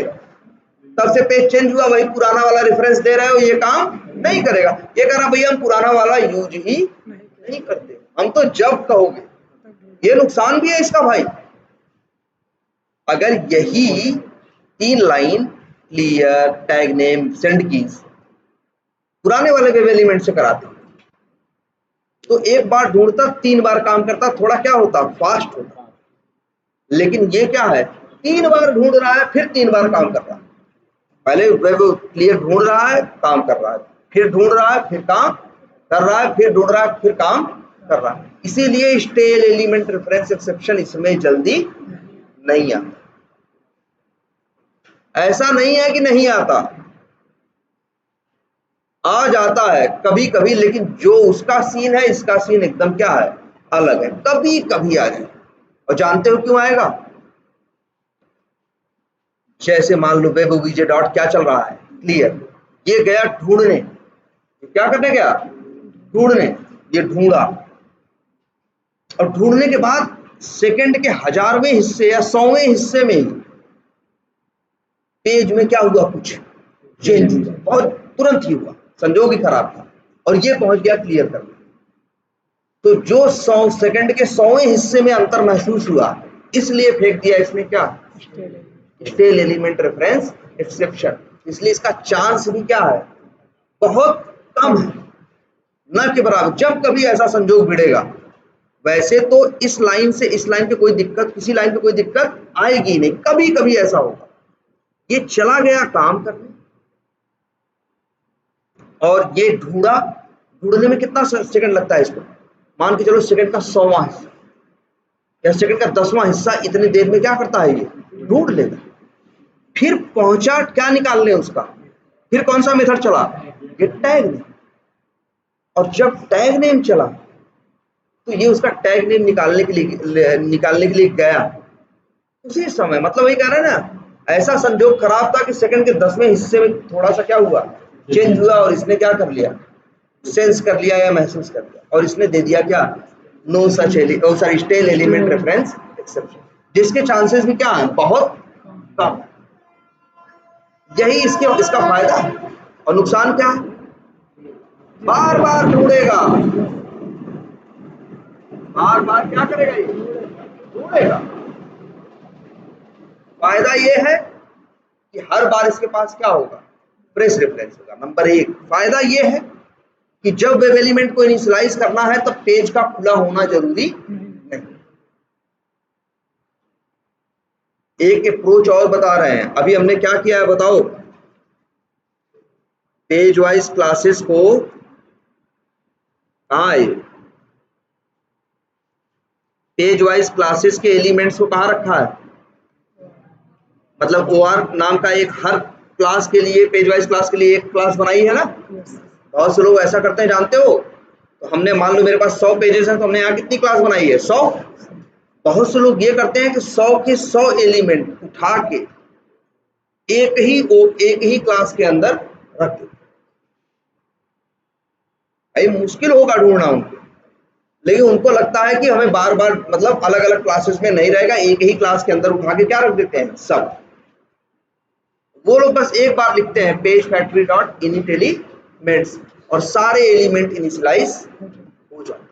तब से पेज चेंज हुआ, वही पुराना वाला रेफरेंस दे रहे हो, ये काम नहीं करेगा। ये कह रहा भैया हम पुराना वाला यूज ही नहीं करते, हम तो जब कहोगे। ये नुकसान भी है इसका भाई। अगर यही 3 line clear, tag name, send keys पुराने वाले वेब एलिमेंट से कराते तो एक बार ढूंढता 3 बार काम करता, थोड़ा क्या होता, फास्ट होता। लेकिन ये क्या है, 3 बार ढूंढ रहा है फिर 3 बार काम कर रहा है। पहले वेब क्लियर ढूंढ रहा है, काम कर रहा है, फिर ढूंढ रहा है, फिर काम कर रहा है, फिर ढूंढ रहा है, फिर काम कर रहा है। इसीलिए स्टेल एलिमेंट रेफरेंस एक्सेप्शन इसमें जल्दी नहीं आता। ऐसा नहीं है कि नहीं आता, आ जाता है कभी कभी, लेकिन जो उसका सीन है इसका सीन एकदम क्या है, अलग है। कभी कभी आ जाए, और जानते हो क्यों आएगा, जैसे मान लो वेब ओबीजे डॉट क्या चल रहा है, क्लियर, ये गया ढूंढने, ये क्या करने गया, ढूंढने, ये ढूंढा, और ढूंढने के बाद सेकंड के 1000वें हिस्से या 100वें हिस्से में ही पेज में क्या हुआ, कुछ चेंज हुआ, बहुत तुरंत ही हुआ, संजोग ही खराब था, और ये पहुंच गया क्लियर करने। तो जो 100 सेकंड के 100वें हिस्से में अंतर महसूस हुआ, इसलिए फेंक दिया इसने क्या, स्टेल एलिमेंट रेफरेंस एक्सेप्शन। इसलिए इसका चांस भी क्या है, बहुत कम है, न के बराबर। जब कभी ऐसा संजोग भिड़ेगा, वैसे तो इस लाइन से इस लाइन पे कोई दिक्कत, किसी लाइन पे कोई दिक्कत आएगी नहीं, कभी कभी ऐसा होगा। ये चला गया काम करने, और ये ढूंढा, ढूंढने में कितना सेकंड लगता है इसको, मान के चलो सेकंड का 100वां हिस्सा या सेकंड का 10वां हिस्सा, इतनी देर में क्या करता है, ये ढूंढ लेता। फिर पहुंचा क्या निकालने उसका, फिर कौन सा मेथड चला, ये टैग नेम। और जब टैग नेम चला तो ये उसका टैग नेम निकालने के लिए गया उसी समय। मतलब वही कह रहे हैं ना, ऐसा संजोग खराब था कि सेकंड के 10वें हिस्से में थोड़ा सा क्या हुआ, चेंज हुआ, और इसने क्या कर लिया, सेंस कर लिया या महसूस कर लिया, और इसने दे दिया क्या, no such stale element reference exception, जिसके चांसेस भी क्या है, बहुत कम। यही इसका फायदा है। और नुकसान क्या है, बार बार ढूंढेगा, बार बार क्या करेगा, ये ढूंढेगा। फायदा ये है कि हर बार इसके पास क्या होगा, फ्रेश रेफरेंस होगा। नंबर 1 फायदा ये है कि जब वेब एलिमेंट को इनिशियलाइज करना है तब पेज का खुला होना जरूरी नहीं। एक अप्रोच और बता रहे हैं, अभी हमने क्या किया है बताओ, पेज वाइज क्लासेस को कहाँ आए, पेज वाइज क्लासेस के एलिमेंट्स को कहाँ रखा है, मतलब OR नाम का एक हर क्लास के लिए, पेज वाइज क्लास के लिए एक क्लास बनाई है ना। बहुत से लोग ऐसा करते हैं, जानते हो, तो हमने मान लो मेरे पास 100 पेजेस हैं, तो हमने यहाँ कितनी क्लास बनाई है, 100। बहुत से लोग ये करते हैं कि 100 के 100 एलिमेंट उठा के एक ही क्लास के अंदर रख दो। भाई मुश्किल होगा ढूंढना उनको, लेकिन उनको लगता है कि हमें बार बार मतलब अलग अलग क्लासेस में नहीं रहेगा, एक ही क्लास के अंदर उठा के क्या रख देते हैं सब। वो लोग बस एक बार लिखते हैं page factory dot init elements, और सारे एलिमेंट इनिशियलाइज हो जाते।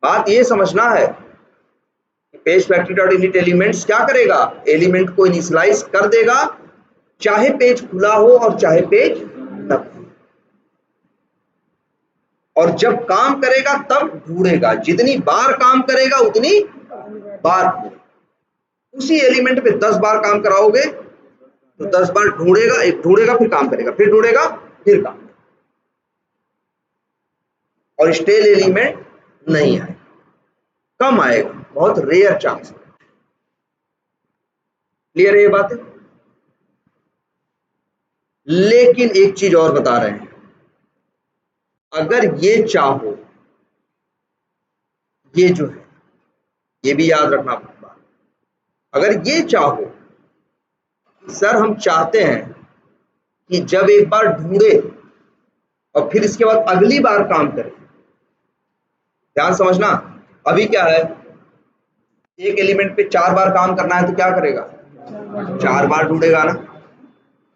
बात ये समझना है कि page factory dot init elements क्या करेगा, एलिमेंट को इनिशियलाइज कर देगा, चाहे पेज खुला हो और चाहे पेज न खुला। और जब काम करेगा तब ढूंढेगा, जितनी बार काम करेगा उतनी बार उसी एलिमेंट पे 10 बार काम कराओगे तो 10 बार ढूंढेगा, एक ढूंढेगा फिर काम करेगा, फिर ढूंढेगा फिर काम। और स्टेल एलिमेंट नहीं आएगा, कम आएगा, बहुत रेयर चांस है। क्लियर है ये बात है? लेकिन एक चीज और बता रहे हैं, अगर ये चाहो, ये जो है, ये भी याद रखना बात, अगर ये चाहो, सर हम चाहते हैं कि जब एक बार ढूंढे और फिर इसके बाद अगली बार काम करें, ध्यान समझना। अभी क्या है, एक एलिमेंट पे 4 बार काम करना है तो क्या करेगा, 4 बार ढूंढेगा ना,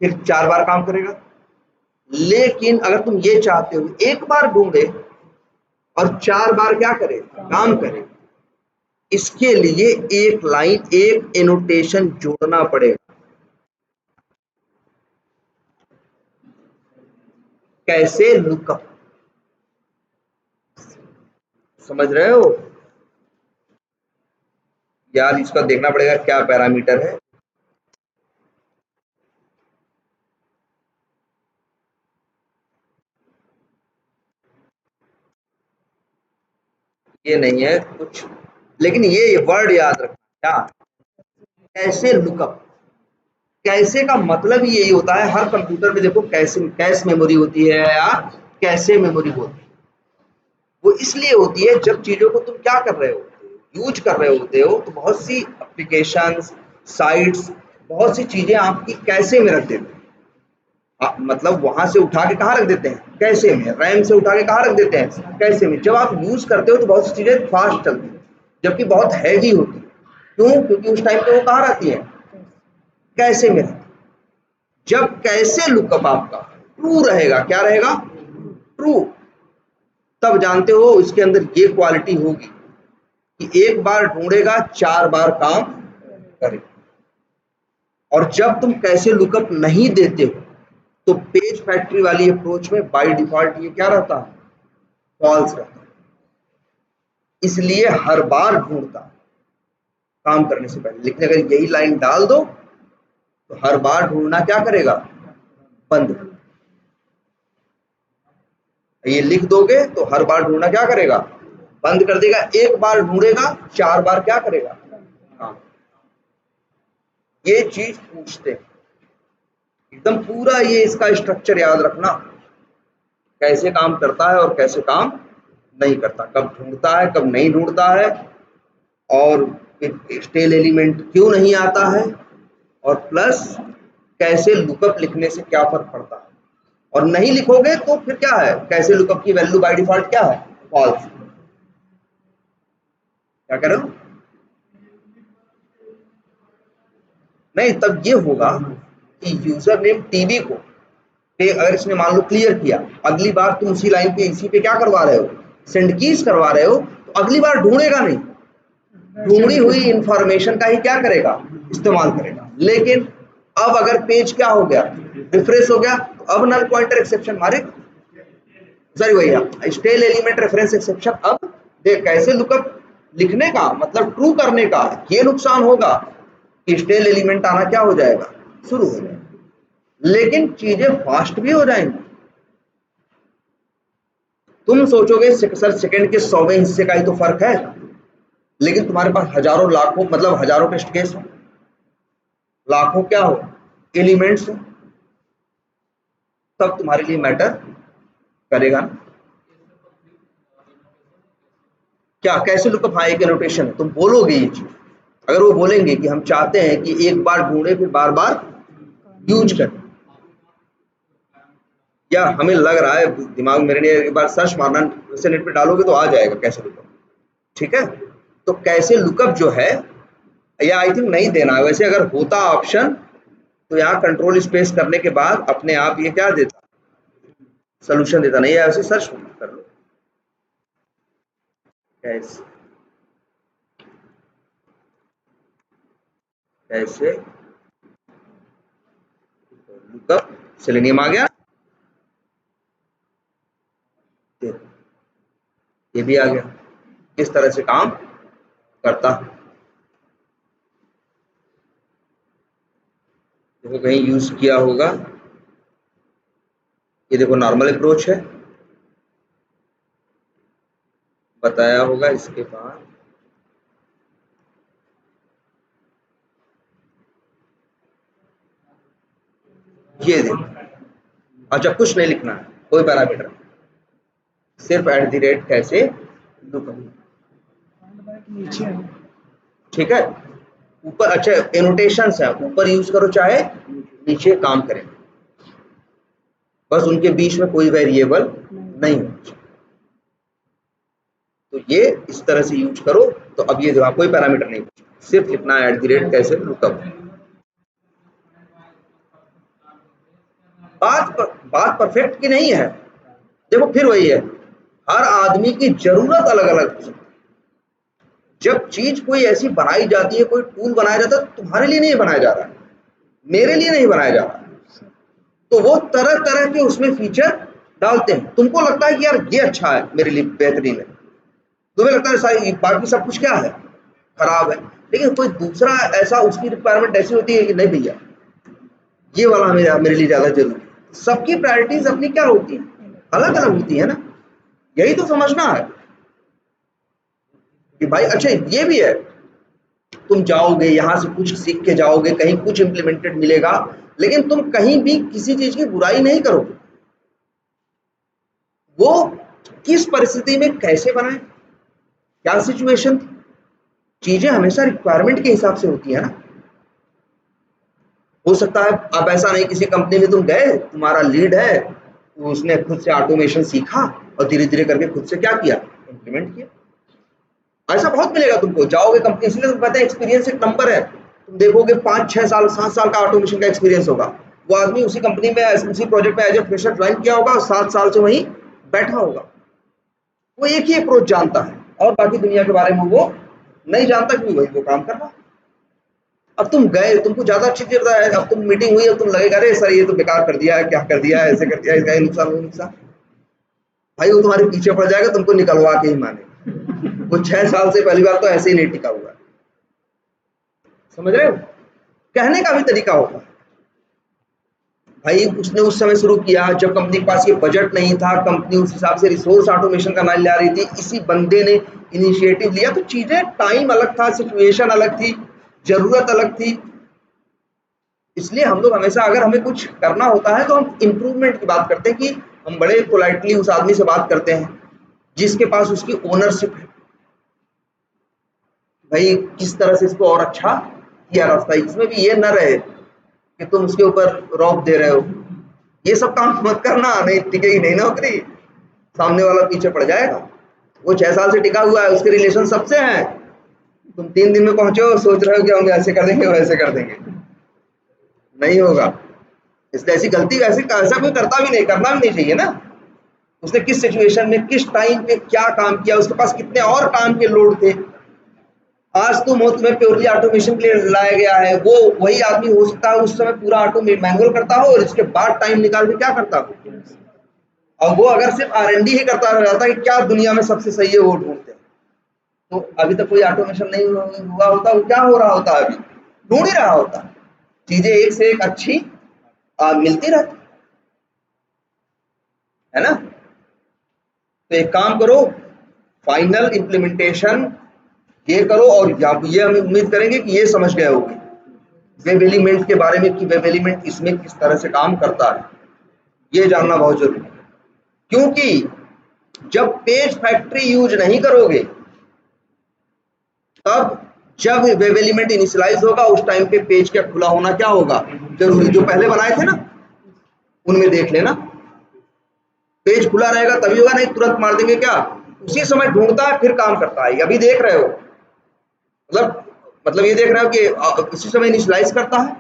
फिर 4 बार काम करेगा। लेकिन अगर तुम ये चाहते हो एक बार ढूंढे और 4 बार क्या करे, काम करे, इसके लिए एक लाइन, एक एनोटेशन जोड़ना पड़ेगा। कैसे, लुकअप, समझ रहे हो यार? इसका देखना पड़ेगा क्या पैरामीटर है। ये नहीं है कुछ, लेकिन ये वर्ड याद रखना, क्या, कैसे लुकअप। कैसे का मतलब ही यही होता है, हर कंप्यूटर में देखो कैसे कैश मेमोरी होती है या कैसे मेमोरी होती है। वो इसलिए होती है जब चीजों को तुम क्या कर रहे होते हो, यूज कर रहे होते हो, तो बहुत सी एप्लीकेशंस, साइट्स, बहुत सी चीजें आपकी कैसे में रख देते हैं। मतलब वहां से उठा के कहाँ रख देते हैं, कैसे में। रैम से उठा के कहाँ रख देते हैं, कैसे में। जब आप यूज करते हो तो बहुत सी चीजें फास्ट चलती है, जबकि बहुत हैवी होती है। क्यों? क्योंकि उस टाइम पे वो कहाँ रहती है, कैसे में रहती है। जब कैसे लुकअप आपका ट्रू रहेगा, क्या रहेगा, ट्रू, तब जानते हो इसके अंदर ये क्वालिटी होगी कि एक बार ढूंढेगा, 4 बार काम करेगा। और जब तुम कैसे लुकअप नहीं देते हो तो पेज फैक्ट्री वाली अप्रोच में बाय डिफॉल्ट ये क्या रहता है, फॉल्स रहता है। इसलिए हर बार ढूंढता है काम करने से पहले। लेकिन अगर यही लाइन डाल दो तो हर बार ढूंढना क्या करेगा, बंद। ये लिख दोगे तो हर बार ढूंढना क्या करेगा, बंद कर देगा। एक बार ढूंढेगा, 4 बार क्या करेगा, हाँ। ये चीज पूछते हैं एकदम पूरा, ये इसका स्ट्रक्चर याद रखना, कैसे काम करता है और कैसे काम नहीं करता, कब ढूंढता है कब नहीं ढूंढता है, और स्टेल एलिमेंट क्यों नहीं आता है, और प्लस कैसे लुकअप लिखने से क्या फर्क पड़ता है। और नहीं लिखोगे तो फिर क्या है, कैसे लुकअप की वैल्यू बाय डिफॉल्ट क्या है, फॉल्स। क्या कह रहे हो? नहीं, तब ये होगा कि यूजर नेम टीबी को अगर इसने मान लो क्लियर किया, अगली बार तुम उसी लाइन पे इसी पे क्या करवा रहे हो, सेंड कीज करवा रहे हो, तो अगली बार ढूंढेगा नहीं, ढूंढी हुई इंफॉर्मेशन का ही क्या करेगा, इस्तेमाल करेगा। लेकिन अब अगर पेज क्या हो गया, रिफ्रेश हो गया, तो अब नल पॉइंटर एक्सेप्शन मारेगा। सॉरी भैया, स्टेल एलिमेंट रेफरेंस एक्सेप्शन। अब देख, कैसे लुकअप लिखने का मतलब ट्रू करने का ये नुकसान होगा कि स्टेल एलिमेंट आना क्या हो जाएगा, शुरू हो जाएगा। लेकिन चीजें फास्ट भी हो जाएंगी। तुम सोचोगे सर सेकंड के 100वें हिस्से का ही तो फर्क है, लेकिन तुम्हारे पास हजारों लाखों, मतलब हजारों टेस्ट केस हो, लाखों क्या हो, एलिमेंट्स हो, तब तुम्हारे लिए मैटर करेगा ना। क्या कैसे लुकअप, हाँ एक एनोटेशन है, तुम बोलोगे ये चीज। अगर वो बोलेंगे कि हम चाहते हैं कि एक बार ढूंढे फिर बार बार यूज करें, या हमें लग रहा है, दिमाग मेरे लिए एक बार सर्च मारना, वैसे नेट पे डालोगे तो आ जाएगा कैसे लुकअप, ठीक है। तो कैसे लुकअप जो है, या आई थिंक नहीं देना है वैसे, अगर होता ऑप्शन तो यहाँ कंट्रोल स्पेस करने के बाद अपने आप ये क्या देता, सोल्यूशन देता। नहीं है ऐसे, सर्च कर लो कैसे, कैसे लुकअप, सेलेनियम आ गया, ये भी आ गया। किस तरह से काम करता, देखो कहीं यूज किया होगा। ये देखो नॉर्मल अप्रोच है, बताया होगा इसके बाद। ये दे। अच्छा, कुछ नहीं लिखना है, कोई पैरामीटर, सिर्फ @ कैसे लुकअप।
नीचे है।
ठीक है, ऊपर अच्छा एनोटेशंस है, ऊपर यूज करो चाहे नीचे काम करें, बस उनके बीच में कोई वेरिएबल नहीं होना चाहिए। तो ये इस तरह से यूज करो। तो अब ये कोई पैरामीटर नहीं, सिर्फ लिखना है @ कैसे लुकअप। बात परफेक्ट की नहीं है। देखो फिर वही है, हर आदमी की जरूरत अलग अलग है। जब चीज कोई ऐसी बनाई जाती है, कोई टूल बनाया जाता है, तुम्हारे लिए नहीं बनाया जा रहा है, मेरे लिए नहीं बनाया जा रहा है, तो वो तरह तरह के उसमें फीचर डालते हैं। तुमको लगता है कि यार ये अच्छा है, मेरे लिए बेहतरीन है, तुम्हें लगता है सारी बाकी सब कुछ क्या है, खराब है। लेकिन कोई दूसरा ऐसा, उसकी रिक्वायरमेंट ऐसी होती है कि नहीं भैया ये वाला मेरे लिए ज्यादा जरूरी है। सबकी प्रायोरिटीज अपनी क्या होती है, अलग अलग होती है ना। यही तो समझना है कि भाई अच्छा ये भी है, तुम जाओगे यहां से कुछ सीख के जाओगे, कहीं कुछ इंप्लीमेंटेड मिलेगा, लेकिन तुम कहीं भी किसी चीज की बुराई नहीं करोगे। वो किस परिस्थिति में कैसे बनाए, क्या सिचुएशन थी, चीजें हमेशा रिक्वायरमेंट के हिसाब से होती है ना। हो सकता है अब ऐसा नहीं, किसी कंपनी में तुम गए, तुम्हारा लीड है, उसने खुद से ऑटोमेशन सीखा और धीरे धीरे करके खुद से क्या किया, इंप्लीमेंट किया। ऐसा बहुत मिलेगा तुमको, जाओगे कंपनी, इसलिए तुम कहते हैं एक्सपीरियंस एक नंबर है। तुम देखोगे 5-6 साल 7 साल का ऑटोमेशन का एक्सपीरियंस होगा, वो आदमी उसी कंपनी में उसी प्रोजेक्ट में एज ए फ्रेशर ज्वाइन किया होगा और 7 साल से वहीं बैठा होगा। वो एक ही अप्रोच जानता है और बाकी दुनिया के बारे में वो नहीं जानता, क्योंकि वही वो काम कर रहा है। अब तुम गए, तुमको ज्यादा अच्छी चीज है, अब तुम मीटिंग हुई, अब तुम लगेगा अरे सर ये तो बेकार कर दिया है, क्या कर दिया है, ऐसे कर दिया है, इसका ये नुकसान वो नुकसान। भाई वो तुम्हारे पीछे पड़ जाएगा, तुमको निकलवा के ही माने। वो 6 साल से पहली बार तो ऐसे ही नहीं टिका हुआ, समझ रहे हो। कहने का भी तरीका होगा। भाई उसने उस समय शुरू किया जब कंपनी के पास ये बजट नहीं था, कंपनी उस हिसाब से रिसोर्स ऑटोमेशन का नहीं ला रही थी, इसी बंदे ने इनिशिएटिव लिया। तो चीजें, टाइम अलग था, सिचुएशन अलग थी, जरूरत अलग थी। इसलिए हम लोग हमेशा अगर हमें कुछ करना होता है तो हम इम्प्रूवमेंट की बात करते हैं, कि हम बड़े पोलाइटली उस आदमी से बात करते हैं जिसके पास उसकी ओनरशिप है। भाई किस तरह से इसको और अच्छा किया रास्ता, इसमें भी ये न रहे कि तुम उसके ऊपर रौब दे रहे हो। ये सब काम मत करना, नहीं टिकेगी नहीं नौकरी, सामने वाला पीछे पड़ जाएगा। वो 6 साल से टिका हुआ है, उसके रिलेशन सबसे हैं, तुम 3 दिन में पहुंचे हो, सोच रहे हो कि हम ऐसे कर देंगे वैसे कर देंगे, नहीं होगा। इसलिए ऐसी गलती ऐसा कोई करता भी नहीं, करना भी नहीं चाहिए ना। उसने किस सिचुएशन में किस टाइम पे क्या काम किया, उसके पास कितने और काम के लोड थे। आज तुम हो, तुम्हें प्योरली ऑटोमेशन के लिए लाया गया है, वो वही आदमी हो सकता है उस समय पूरा ऑटोमेट मैनुअल करता हो और इसके बाद टाइम निकाल के क्या करता हो। और वो अगर सिर्फ R&D ही करता रह जाता है कि क्या दुनिया में सबसे सही है वो ढूंढते हैं, तो अभी तक कोई ऑटोमेशन नहीं हुआ होता। वो क्या हो रहा होता, अभी ढूंढ ही रहा होता, चीजें एक से एक अच्छी मिलती रहती है ना। तो एक काम करो, फाइनल इम्प्लीमेंटेशन ये करो, और ये हम उम्मीद करेंगे कि ये समझ गए होगे वेब एलिमेंट के बारे में, कि वेब एलिमेंट इसमें किस तरह से काम करता है, ये जानना बहुत जरूरी है। क्योंकि जब पेज फैक्ट्री यूज नहीं करोगे, तब जब वेब एलिमेंट इनिशियलाइज होगा उस टाइम पे पेज का खुला होना क्या होगा, जरूरी। जो पहले बनाए थे ना उनमें देख लेना, पेज खुला रहेगा तभी होगा, नहीं तुरंत मार देंगे क्या, उसी समय ढूंढता है फिर काम करता है। अभी देख रहे हो, मतलब ये देख रहे हो कि उसी समय इनिशियलाइज करता है,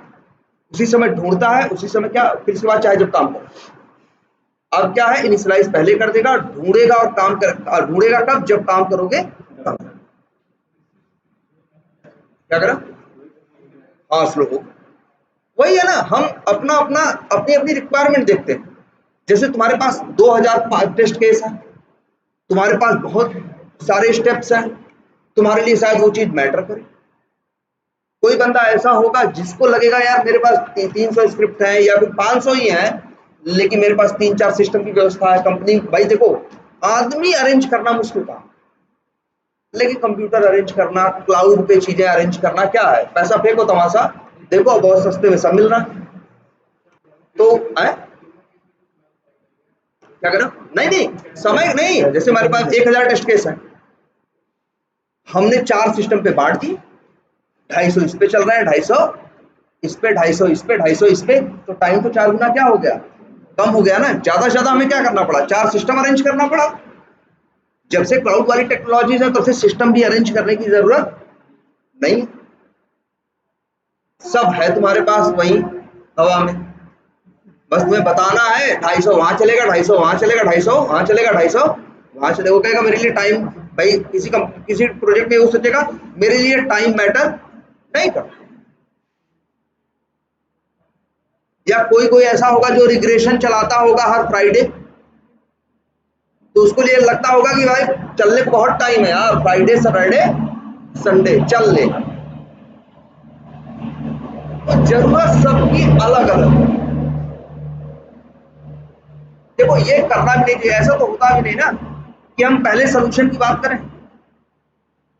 उसी समय ढूंढता है, उसी समय क्या, फिर इसके बाद चाहे जब काम करो। अब क्या है, इनिशियलाइज पहले कर देगा, ढूंढेगा और काम कर, ढूंढेगा कब, जब काम करोगे तब। क्या करा, हाँ स्लो हो। वही है ना, हम अपना अपना अपनी अपनी रिक्वायरमेंट देखते हैं। जैसे तुम्हारे पास 2000 टेस्ट केस है, तुम्हारे पास बहुत सारे स्टेप्स हैं, तुम्हारे लिए शायद वो चीज मैटर करे। कोई बंदा ऐसा होगा जिसको लगेगा यार मेरे पास 300 स्क्रिप्ट है या फिर 500 ही है, लेकिन मेरे पास 3-4 सिस्टम की व्यवस्था है कंपनी। भाई देखो, आदमी अरेंज करना मुश्किल काम, लेकिन कंप्यूटर अरेंज करना, क्लाउड पे चीजें अरेंज करना क्या है, पैसा फेंको तमाशा, देखो बहुत सस्ते में सब मिल रहा है। तो क्या करो, नहीं नहीं समय नहीं, जैसे हमारे पास 1000 टेस्ट केस है, हमने 4 सिस्टम पे बांट दी, 250 इस पे चल रहा है, 250 इस पे, 250 इस पे, 250 इस पे, तो टाइम तो 4 गुना क्या हो गया, कम हो गया ना। ज्यादा से ज्यादा हमें क्या करना पड़ा, 4 सिस्टम अरेंज करना पड़ा। जब से क्लाउड वाली टेक्नोलॉजीज है तब से सिस्टम भी अरेंज करने की जरूरत नहीं, सब है तुम्हारे पास वही हवा में। बस तुम्हें बताना है 250 वहां चलेगा, 250 वहां चलेगा, 250 वहां चलेगा, 250 वहां चलेगा। वो कहेगा मेरे लिए टाइम, भाई किसी प्रोजेक्ट में वो सोचेगा मेरे लिए टाइम मैटर नहीं करता। या कोई ऐसा होगा जो रिग्रेशन चलाता होगा हर फ्राइडे, तो उसको लिए लगता होगा कि भाई चलने को बहुत टाइम है यार, फ्राइडे सैटरडे संडे चल लेगा। तो जरूरत सबकी अलग अलग है। देखो ये करना भी नहीं चाहिए, ऐसा तो होता भी नहीं ना कि हम पहले सोल्यूशन की बात करें।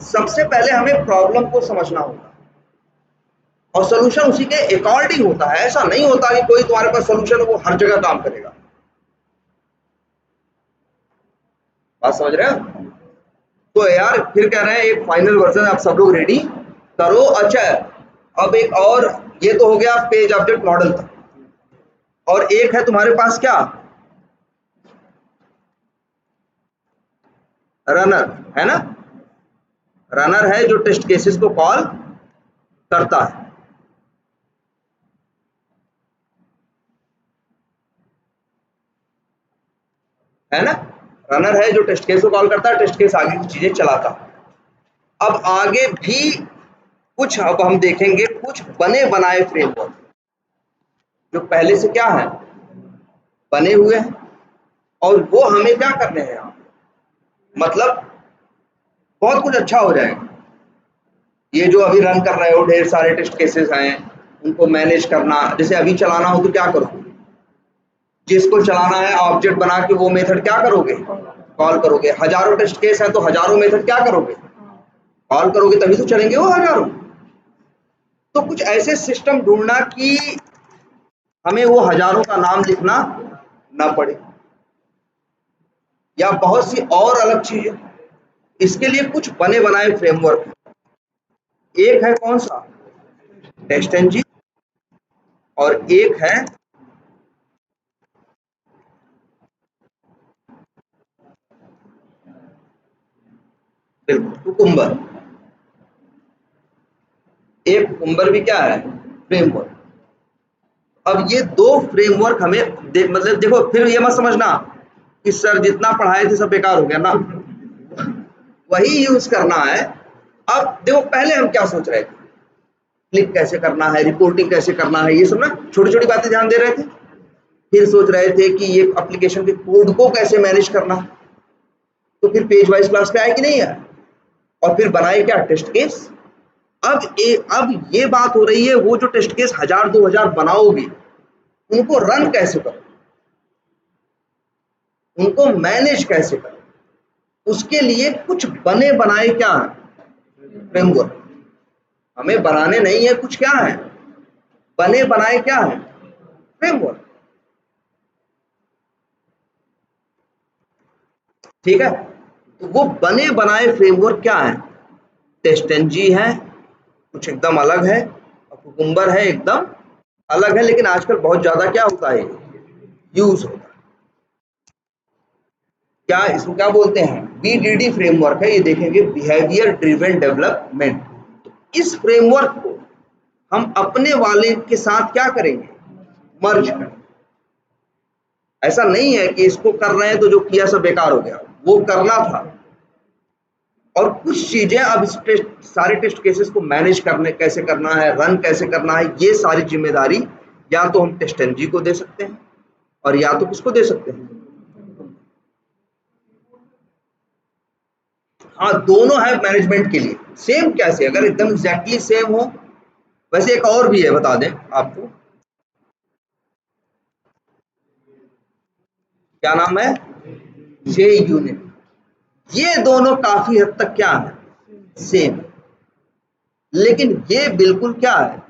सबसे पहले हमें प्रॉब्लम को समझना होगा और सोल्यूशन उसी के अकॉर्डिंग होता है। ऐसा नहीं होता कि कोई तुम्हारे पास सोल्यूशन वो हर जगह काम करेगा। बात समझ रहे हो? तो यार फिर कह रहे हैं एक फाइनल वर्जन आप सब लोग रेडी करो। अच्छा अब एक और, ये तो हो गया पेज ऑब्जेक्ट मॉडल तक, और एक है तुम्हारे पास क्या, रनर है ना। रनर है जो टेस्ट केसेस को कॉल करता है ना। रनर है जो टेस्ट केस को कॉल करता है, टेस्ट केस आगे की चीजें चलाता है। अब आगे भी कुछ अब हम देखेंगे कुछ बने बनाए फ्रेमवर्क जो पहले से क्या है, बने हुए हैं, और वो हमें क्या करने हैं यहाँ, मतलब बहुत कुछ अच्छा हो जाएगा। ये जो अभी रन कर रहे हो ढेर सारे टेस्ट केसेस हैं, उनको मैनेज करना, जैसे अभी चलाना हो तो क्या करोगे, जिसको चलाना है ऑब्जेक्ट बना के वो मेथड क्या करोगे, कॉल करोगे। हजारों टेस्ट केस है तो हजारों मेथड क्या करोगे, कॉल करोगे, तभी तो चलेंगे वो हजारों। तो कुछ ऐसे सिस्टम ढूंढना कि हमें वो हजारों का नाम लिखना ना पड़े, या बहुत सी और अलग चीजें। इसके लिए कुछ बने बनाए फ्रेमवर्क, एक है कौन सा, टेस्टएनजी, और एक है बिल्कुल कुकुम्बर। एक कुकुम्बर भी क्या है, फ्रेमवर्क। अब ये दो फ्रेमवर्क हमें मतलब देखो, फिर ये मत समझना कि सर जितना पढ़ाए थे सब बेकार हो गया ना, वही यूज करना है। अब देखो पहले हम क्या सोच रहे थे, क्लिक कैसे करना है, रिपोर्टिंग कैसे करना है, ये सब ना छोटी छोटी बातें ध्यान दे रहे थे। फिर सोच रहे थे कि ये एप्लीकेशन के कोड को कैसे मैनेज करना, तो फिर पेज वाइज क्लास पे आए कि नहीं आए, और फिर बनाए क्या, टेस्ट केस। अब ये बात हो रही है वो जो टेस्ट केस 1000-2000 बनाओगे उनको रन कैसे करो, उनको मैनेज कैसे करो, उसके लिए कुछ बने बनाए क्या है, फ्रेमवर्क। हमें बनाने नहीं है, कुछ क्या है, बने बनाए क्या है, फ्रेमवर्क। ठीक है, तो वो बने बनाए फ्रेमवर्क क्या है, टेस्टएनजी है, कुछ एकदम अलग है, और कुकुम्बर है एकदम अलग है, लेकिन आजकल बहुत ज्यादा क्या होता है, यूज होता है। क्या इसको क्या बोलते हैं, बीडीडी फ्रेमवर्क है, ये देखेंगे बिहेवियर ड्रिवन डेवलपमेंट। तो इस फ्रेमवर्क को हम अपने वाले के साथ क्या करेंगे, मर्ज करेंगे। ऐसा नहीं है कि इसको कर रहे हैं तो जो किया सब बेकार हो गया, वो करना था। और कुछ चीजें अब इस सारे टेस्ट केसेस को मैनेज करने कैसे करना है, रन कैसे करना है, ये सारी जिम्मेदारी या तो हम टेस्टएनजी को दे सकते हैं, और या तो किसको दे सकते हैं, हाँ दोनों है मैनेजमेंट के लिए। सेम कैसे, अगर एकदम एग्जैक्टली सेम हो, वैसे एक और भी है बता दें आपको, क्या नाम है, जे यूनिट। ये दोनों काफी हद तक क्या है, सेम, लेकिन ये बिल्कुल क्या है,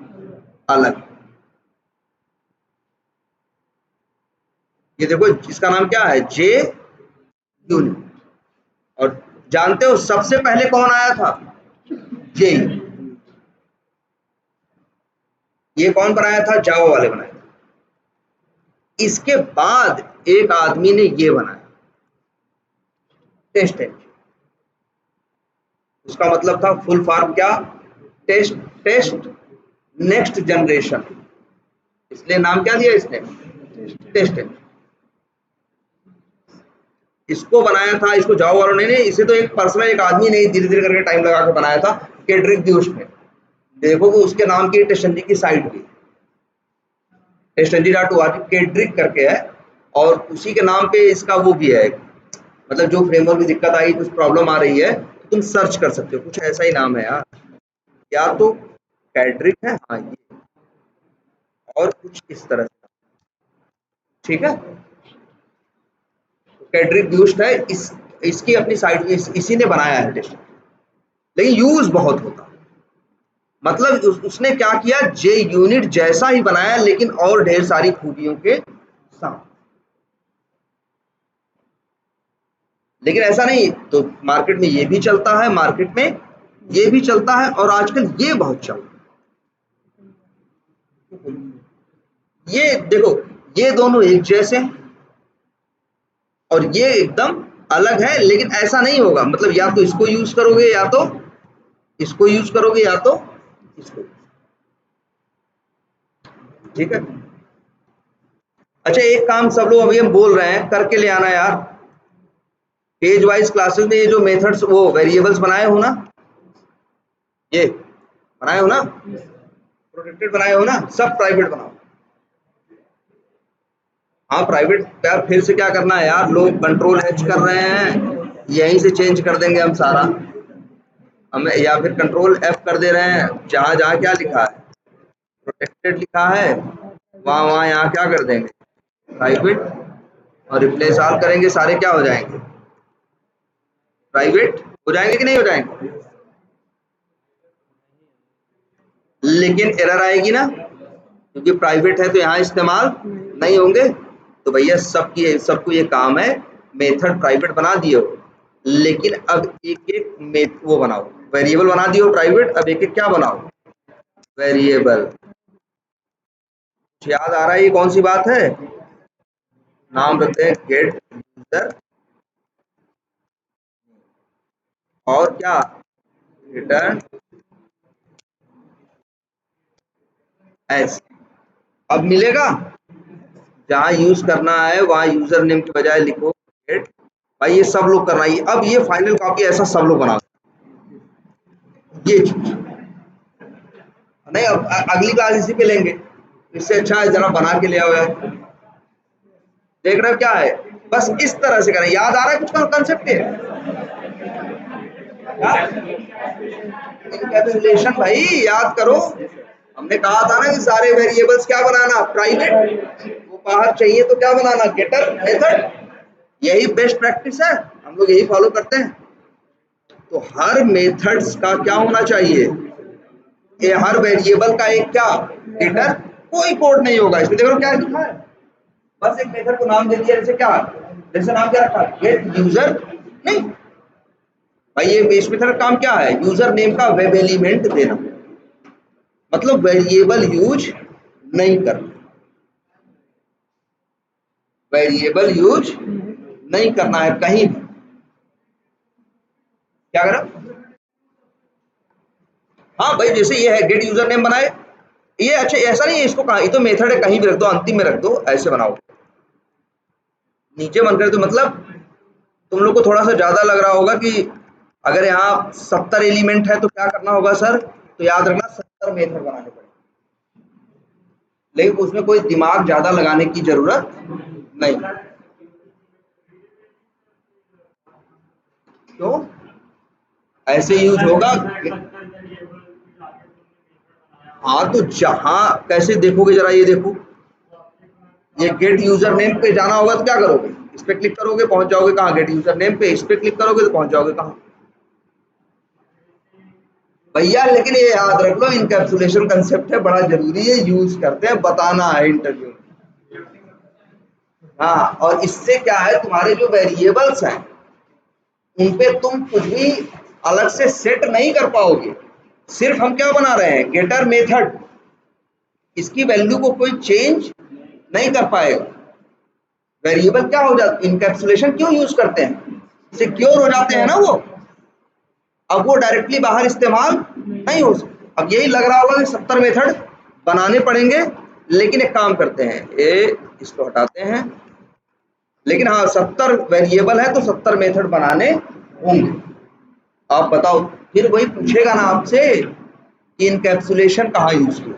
अलग। ये देखो इसका नाम क्या है, जे यूनिट। और जानते हो सबसे पहले कौन आया था, जे। ये कौन बनाया था, जावा वाले बनाया था। इसके बाद एक आदमी ने ये बनाया, टेस्ट इंजन। उसका मतलब था फुल फॉर्म क्या, टेस्ट टेस्ट नेक्स्ट जनरेशन, इसलिए नाम क्या दिया इसने, टेस्ट इंजन। इसको बनाया था, इसको जावा वालों ने नहीं, इसे तो एक पर्सनल एक आदमी ने धीरे धीरे करके टाइम लगा के बनाया था, केड्रिक ब्यूस्ट ने। देखो कि उसके नाम की टेस्ट इंजन की साइट भी टेस्टंजी.org केड्रिक करके है, और उसी के नाम पे इसका वो भी है, मतलब जो फ्रेमवर्क में दिक्कत आई, कुछ प्रॉब्लम आ रही है तो तुम सर्च कर सकते हो, कुछ ऐसा ही नाम है यार, या तो कैड्रिक है, हाँ ये, और कुछ इस तरह से, ठीक है। कैड्रिक ब्यूस्ट है, इसकी अपनी साइट, इसी ने बनाया है टेस्ट, लेकिन यूज बहुत होता है। मतलब उसने क्या किया, जे यूनिट जैसा ही बनाया, लेकिन और ढेर सारी खूबियों के साथ। लेकिन ऐसा नहीं, तो मार्केट में ये भी चलता है, मार्केट में ये भी चलता है, और आजकल ये बहुत चल रहा है। ये देखो, ये दोनों एक जैसे हैं और ये एकदम अलग है, लेकिन ऐसा नहीं होगा, मतलब या तो इसको यूज करोगे, या तो इसको यूज करोगे, या तो इसको, ठीक है। अच्छा, एक काम सब लोग अभी हम बोल रहे हैं करके ले आना यार, पेज वाइज क्लासेस में ये जो मेथड्स, वो वेरिएबल्स बनाए हो ना, ये बनाए हो ना, प्रोटेक्टेड बनाए हो ना, सब प्राइवेट बनाओ। हाँ प्राइवेट यार, फिर से क्या करना है यार, लोग कंट्रोल एच कर रहे हैं, यहीं से चेंज कर देंगे हम सारा, हमें, या फिर कंट्रोल एफ कर दे रहे हैं, जहाँ जहाँ क्या लिखा है, प्रोटेक्टेड लिखा है, वहाँ वहाँ यहाँ क्या कर देंगे, प्राइवेट, और रिप्लेस ऑल करेंगे, सारे क्या हो जाएंगे, प्राइवेट हो जाएंगे कि नहीं हो जाएंगे। लेकिन एरर आएगी ना, क्योंकि प्राइवेट है तो यहाँ इस्तेमाल नहीं होंगे। तो भैया सबको ये काम है, मेथड प्राइवेट बना दियो, लेकिन अब एक एक वो बनाओ, वेरिएबल बना दियो प्राइवेट, अब एक एक क्या बनाओ, वेरिएबल। याद आ रहा है ये कौन सी बात है, नाम रखते हैं गेट यूजर, और क्या, रिटर्न एस। अब मिलेगा, जहाँ यूज करना है वहाँ यूजर नेम की बजाय लिखो गेट। भाई ये सब लोग करना है, अब ये फाइनल कॉपी ऐसा सब लोग बना, ये चीज नहीं, अब अगली क्लास इसी पे लेंगे, इससे अच्छा है जरा बना के ले आओ यार। देख रहे हो क्या है, बस इस तरह से करें, याद आ रहा है कुछ कंसेप्ट है, इनकैप्सुलेशन भाई याद करो, हमने कहा था ना कि सारे वेरिएबल्स क्या बनाना, प्राइवेट, वो बाहर चाहिए तो क्या बनाना, गेटर मेथड, यही बेस्ट प्रैक्टिस है, हम लोग यही फॉलो करते हैं। तो हर मेथड्स का क्या होना चाहिए, ये हर वेरिएबल का एक क्या, गेटर, कोई कोड नहीं होगा इसमें, देखो क्या लिखा है, बस एक मेथड को नाम दे दिया, जैसे क्या, जैसे नाम क्या रखा, गेट यूजर, नहीं भाई, ये इस मेथड का काम क्या है, यूजर नेम का वेब एलिमेंट देना, मतलब वेरिएबल यूज नहीं करना, वेरिएबल यूज नहीं करना है कहीं भी, क्या करा, हाँ भाई, जैसे ये है गेट यूजर नेम बनाए, ये अच्छा ऐसा नहीं है, इसको कहा, ये तो मेथड है, कहीं भी रख दो, अंतिम में रख दो, ऐसे बनाओ, नीचे मन करे तो, मतलब तुम लोग को थोड़ा सा ज्यादा लग रहा होगा कि अगर यहाँ 70 एलिमेंट है तो क्या करना होगा सर, तो याद रखना 70 मेथड बनाने पड़ेंगे, लेकिन उसमें कोई दिमाग ज्यादा लगाने की जरूरत नहीं। क्यों, ऐसे यूज होगा, हाँ तो जहां कैसे देखोगे, जरा ये देखो, ये गेट यूजर नेम पे जाना होगा तो क्या करोगे, इस पे क्लिक करोगे पहुंच जाओगे कहाँ, गेट यूजर नेम पे, इस पे क्लिक करोगे तो पहुंच जाओगे कहाँ भैया। लेकिन ये याद रख लो, इनकैप्सुलेशन कंसेप्ट है, बड़ा जरूरी है, यूज करते हैं, बताना है इंटरव्यू में, हाँ, और इससे क्या है, तुम्हारे जो वेरिएबल्स हैं उन पे तुम कुछ भी अलग से सेट नहीं कर पाओगे। सिर्फ हम क्या बना रहे हैं, गेटर मेथड, इसकी वैल्यू को कोई चेंज नहीं कर पाएगा। वेरिएबल क्या हो जाता, इनकैप्सुलेशन क्यों यूज करते हैं, सिक्योर हो जाते हैं ना वो, अब वो डायरेक्टली बाहर इस्तेमाल नहीं हो सकता। अब यही लग रहा होगा कि 70 मेथड बनाने पड़ेंगे, लेकिन एक काम करते हैं, ये इसको हटाते हैं, लेकिन हाँ 70 वेरिएबल है तो 70 मेथड बनाने होंगे। आप बताओ, फिर वही पूछेगा ना आपसे कि इनकैप्सुलेशन कहाँ यूज किया,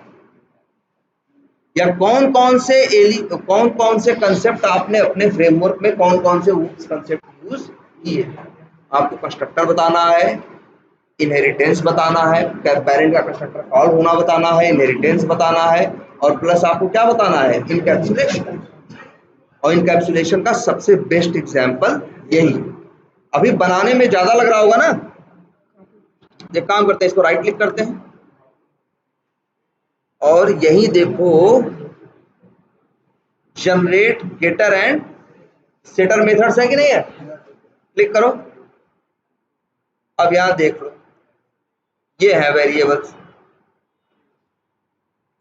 या कौन कौन से कंसेप्ट आपने अपने फ्रेमवर्क में कौन कौन से कंसेप्ट यूज किए। आपको कंस्ट्रक्टर बताना है, इनहेरिटेंस बताना है, पेरेंट का कंस्ट्रक्टर कॉल होना बताना है, इनहेरिटेंस बताना है, और प्लस आपको क्या बताना है, इनकैप्सुलेशन। और इनकैप्सुलेशन का सबसे बेस्ट एग्जांपल यही है। अभी बनाने में ज्यादा लग रहा होगा ना, एक काम करते हैं, इसको राइट क्लिक करते हैं और यही देखो generate getter and setter methods है कि नहीं है, क्लिक करो। अब यहां देख लो, ये है वेरिएबल्स,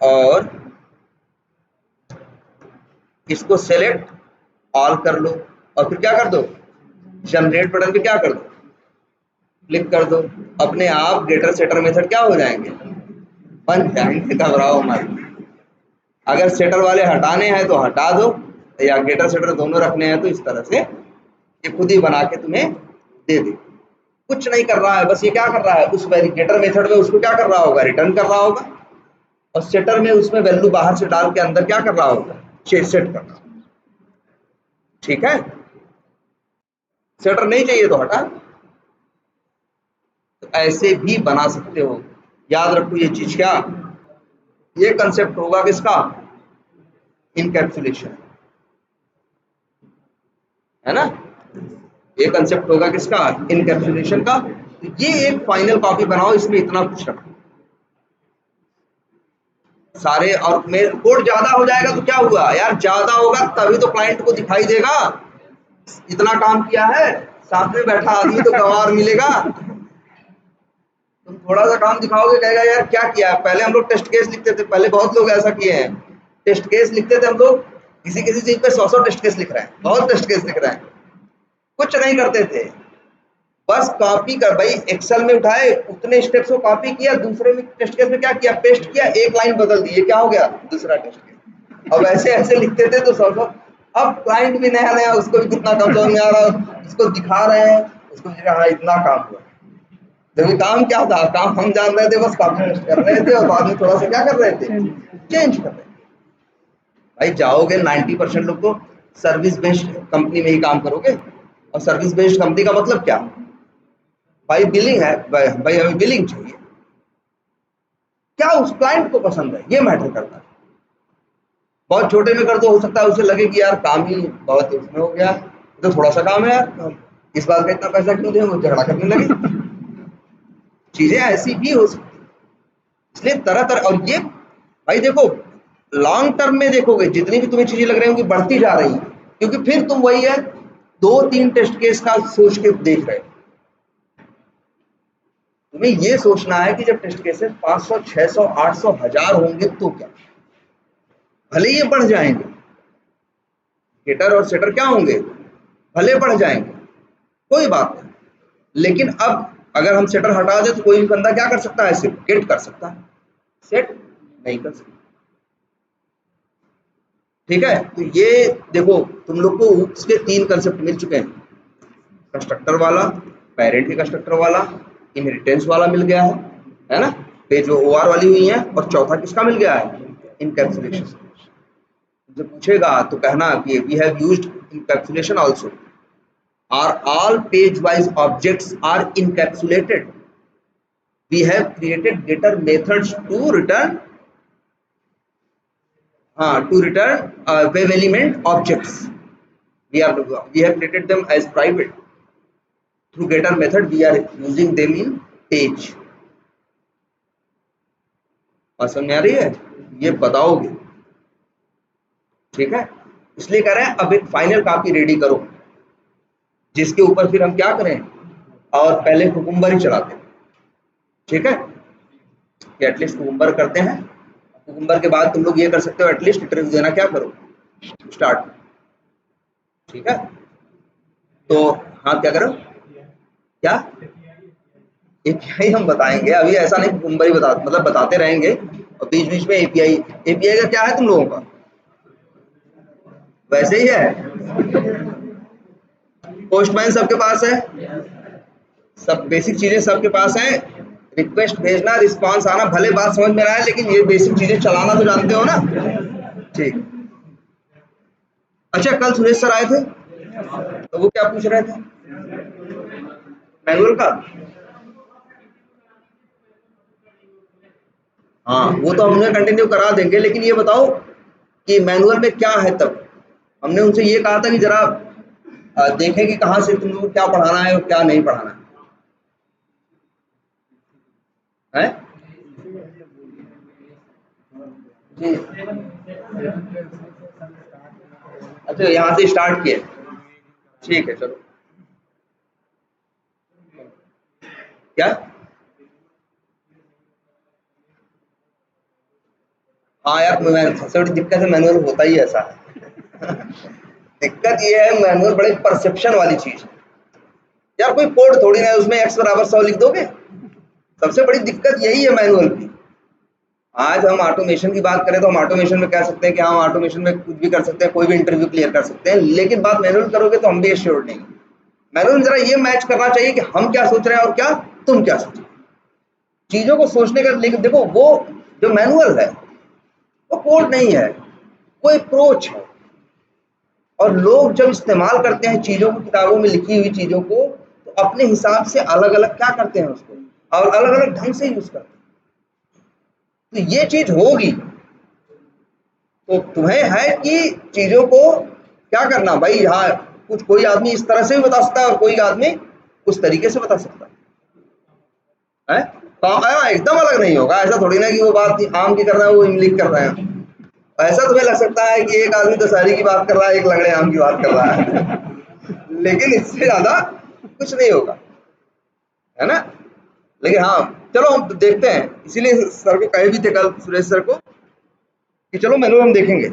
और इसको सेलेक्ट ऑल कर लो, और फिर क्या कर दो, जनरेट बटन पे क्या कर दो, क्लिक कर दो। अपने आप गेटर सेटर मेथड क्या हो जाएंगे, बन जाएंगे, घबराओ मत। अगर सेटर वाले हटाने हैं तो हटा दो, या गेटर सेटर दोनों रखने हैं तो इस तरह से ये खुद ही बना के तुम्हें दे दे। कुछ नहीं कर रहा है, बस ये क्या कर रहा है, उस गेटर मेथड में उसको क्या कर रहा होगा, रिटर्न कर रहा होगा, और सेटर में उसमें वैल्यू बाहर से डाल के अंदर क्या कर रहा होगा, सेट कर रहा होगा। ठीक है, सेटर नहीं चाहिए तो हटा, तो ऐसे भी बना सकते हो। याद रखो ये चीज, क्या ये कंसेप्ट होगा किसका, इनकैप्सुलेशन, है ना, ये कंसेप्ट होगा किसका, इनकैप्सुलेशन का। तो ये एक फाइनल कॉपी बनाओ, इसमें इतना कुछ रखो सारे, और मेरे कोड ज्यादा हो जाएगा तो क्या हुआ यार, ज्यादा होगा तभी तो क्लाइंट को दिखाई देगा इतना काम किया है, साथ में बैठा आदमी तो गंवार मिलेगा। तुम थोड़ा सा काम दिखाओगे, कहेगा यार क्या किया है। पहले हम लोग टेस्ट केस लिखते थे, पहले बहुत लोग ऐसा किए हैं, टेस्ट केस लिखते थे हम लोग, किसी किसी चीज पे 100 टेस्ट केस लिख रहे हैं, बहुत टेस्ट केस लिख रहे हैं, कुछ नहीं करते थे, बस कॉपी कर भाई, एक्सेल में उठाए उतने स्टेप्स को कॉपी किया, दूसरे में टेस्ट केस में क्या किया, पेस्ट किया, एक लाइन बदल दी, ये क्या हो गया, दूसरा टेस्ट केस। अब ऐसे ऐसे लिखते थे तो 100। अब क्लाइंट भी नया नया, उसको भी कितना काम समझ में आ रहा है, उसको दिखा रहे हैं, उसको हाँ इतना काम हुआ। देखो काम क्या था, काम हम जान रहे थे, बस कॉपी पेस्ट कर रहे थे, और बाद में थोड़ा सा क्या कर रहे थे, चेंज कर रहे थे। भाई जाओगे 90% लोग तो सर्विस बेस्ड कंपनी में ही काम करोगे, और सर्विस बेस्ड कंपनी का मतलब क्या, भाई बिलिंग है, भाई हमें बिलिंग चाहिए, क्या उस क्लाइंट को पसंद है ये मैटर करता है। बहुत छोटे में कर दो, हो सकता है उसे लगे कि यार काम ही बहुत उसमें हो गया, तो थोड़ा सा काम है यार, इस बात का इतना पैसा क्यों दें, वो झगड़ा करने लगे। चीजें ऐसी भी हो सकती, इसलिए तरह तरह, और ये भाई देखो लॉन्ग टर्म में देखोगे जितनी भी तुम्हें चीजें लग रही होंगी बढ़ती जा रही है, क्योंकि फिर तुम वही है 2-3 टेस्ट केस का सोच के देख रहे हो। तुम्हें ये सोचना है कि जब टेस्ट केसेस 500, 600, 800, 1000 होंगे तो क्या, भले ये बढ़ जाएंगे, गेटर और सेटर क्या होंगे, भले बढ़ जाएंगे, कोई बात नहीं, लेकिन अब अगर हम सेटर हटा दें तो कोई भी बंदा क्या कर सकता है, सिर्फ गेट कर सकता है, सेट नहीं कर सकता। ठीक है, तो ये देखो तुम लोग को उसके 3 कंसेप्ट मिल चुके हैं, कंस्ट्रक्टर वाला, पेरेंट के कंस्ट्रक्टर वाला, इनहेरिटेंस वाला मिल गया है ना, पे जो ओआर वाली हुई है, और चौथा किसका मिल गया है, इनकैप्सुलेशन। जो पूछेगा तो कहना कि we have used encapsulation also, are all page wise objects are encapsulated, we have created getter methods to return web element objects, we have created them as private, through getter method we are using them in page। समझ में आ रही है, ये बताओगे, ठीक है। इसलिए कह रहे हैं अब एक फाइनल कॉपी रेडी करो, जिसके ऊपर फिर हम क्या करें, और पहले कुकुम्बर ही चलाते हैं, ठीक है, कि एटलीस्ट कुकुम्बर करते हैं। कुकुम्बर के बाद तुम लोग ये कर सकते हो, एटलीस्ट इंटरव्यू देना क्या करो, स्टार्ट, ठीक है। तो हाँ क्या करो, क्या एपीआई हम बताएंगे, अभी ऐसा नहीं कुकुम्बर ही बता, मतलब बताते रहेंगे, और बीच बीच में एपीआई। एपीआई का क्या है तुम लोगों का, वैसे ही है, पोस्टमैन सबके पास है, सब बेसिक चीजें सबके पास है, रिक्वेस्ट भेजना, रिस्पांस आना, भले बात समझ में ना आए, लेकिन ये बेसिक चीजें चलाना तो जानते हो ना, ठीक। अच्छा कल सुरेश सर आए थे, तो वो क्या पूछ रहे थे, मैनुअल का, हाँ वो तो हमने कंटिन्यू करा देंगे, लेकिन ये बताओ कि मैनुअल में क्या है। तब हमने उनसे ये कहा था कि जरा देखें कि कहाँ से तुम लोग को क्या पढ़ाना है और क्या नहीं पढ़ाना है, जी। अच्छा यहाँ से स्टार्ट किए, ठीक है चलो, क्या, हाँ यार सबसे बड़ी दिक्कत है मैनुअल होता ही ऐसा है दिक्कत ये है मैनुअल बड़े परसेप्शन वाली चीज है यार, कोई कोड थोड़ी ना है उसमें x बराबर 100 लिख दोगे, सबसे बड़ी दिक्कत यही है मैनुअल की। आज हम ऑटोमेशन की बात करें तो हम ऑटोमेशन में कह सकते हैं कि हम ऑटोमेशन में कुछ भी कर सकते हैं, कोई भी इंटरव्यू क्लियर कर सकते हैं, लेकिन बात मैनुअल करोगे तो हम भी एश्योर्ड नहीं। मैनुअल जरा ये मैच करना चाहिए कि हम क्या सोच रहे हैं और क्या तुम क्या सोच रहे हो, चीजों को सोचने का। लेकिन देखो वो जो मैनुअल है वो कोड नहीं है, वो अप्रोच है, और लोग जब इस्तेमाल करते हैं चीजों को, किताबों में लिखी हुई चीजों को, तो अपने हिसाब से अलग अलग क्या करते हैं उसको, और अलग अलग ढंग से यूज करते हैं। तो ये चीज होगी तो तुम्हें है कि चीजों को क्या करना भाई, यहाँ कुछ कोई आदमी इस तरह से भी बता सकता है और कोई आदमी उस तरीके से बता सकता है, एकदम अलग नहीं होगा। ऐसा थोड़ी ना कि वो बात आम की कर रहा है वो इमली कर रहे हैं, ऐसा तुम्हें लग सकता है कि एक आदमी दशहरी की बात कर रहा है, एक लंगड़े आम की बात कर रहा है लेकिन इससे ज्यादा कुछ नहीं होगा, है ना। लेकिन हाँ चलो हम देखते हैं, इसीलिए सर को कहे भी थे कल सुरेश सर को कि चलो मैनुअल हम देखेंगे।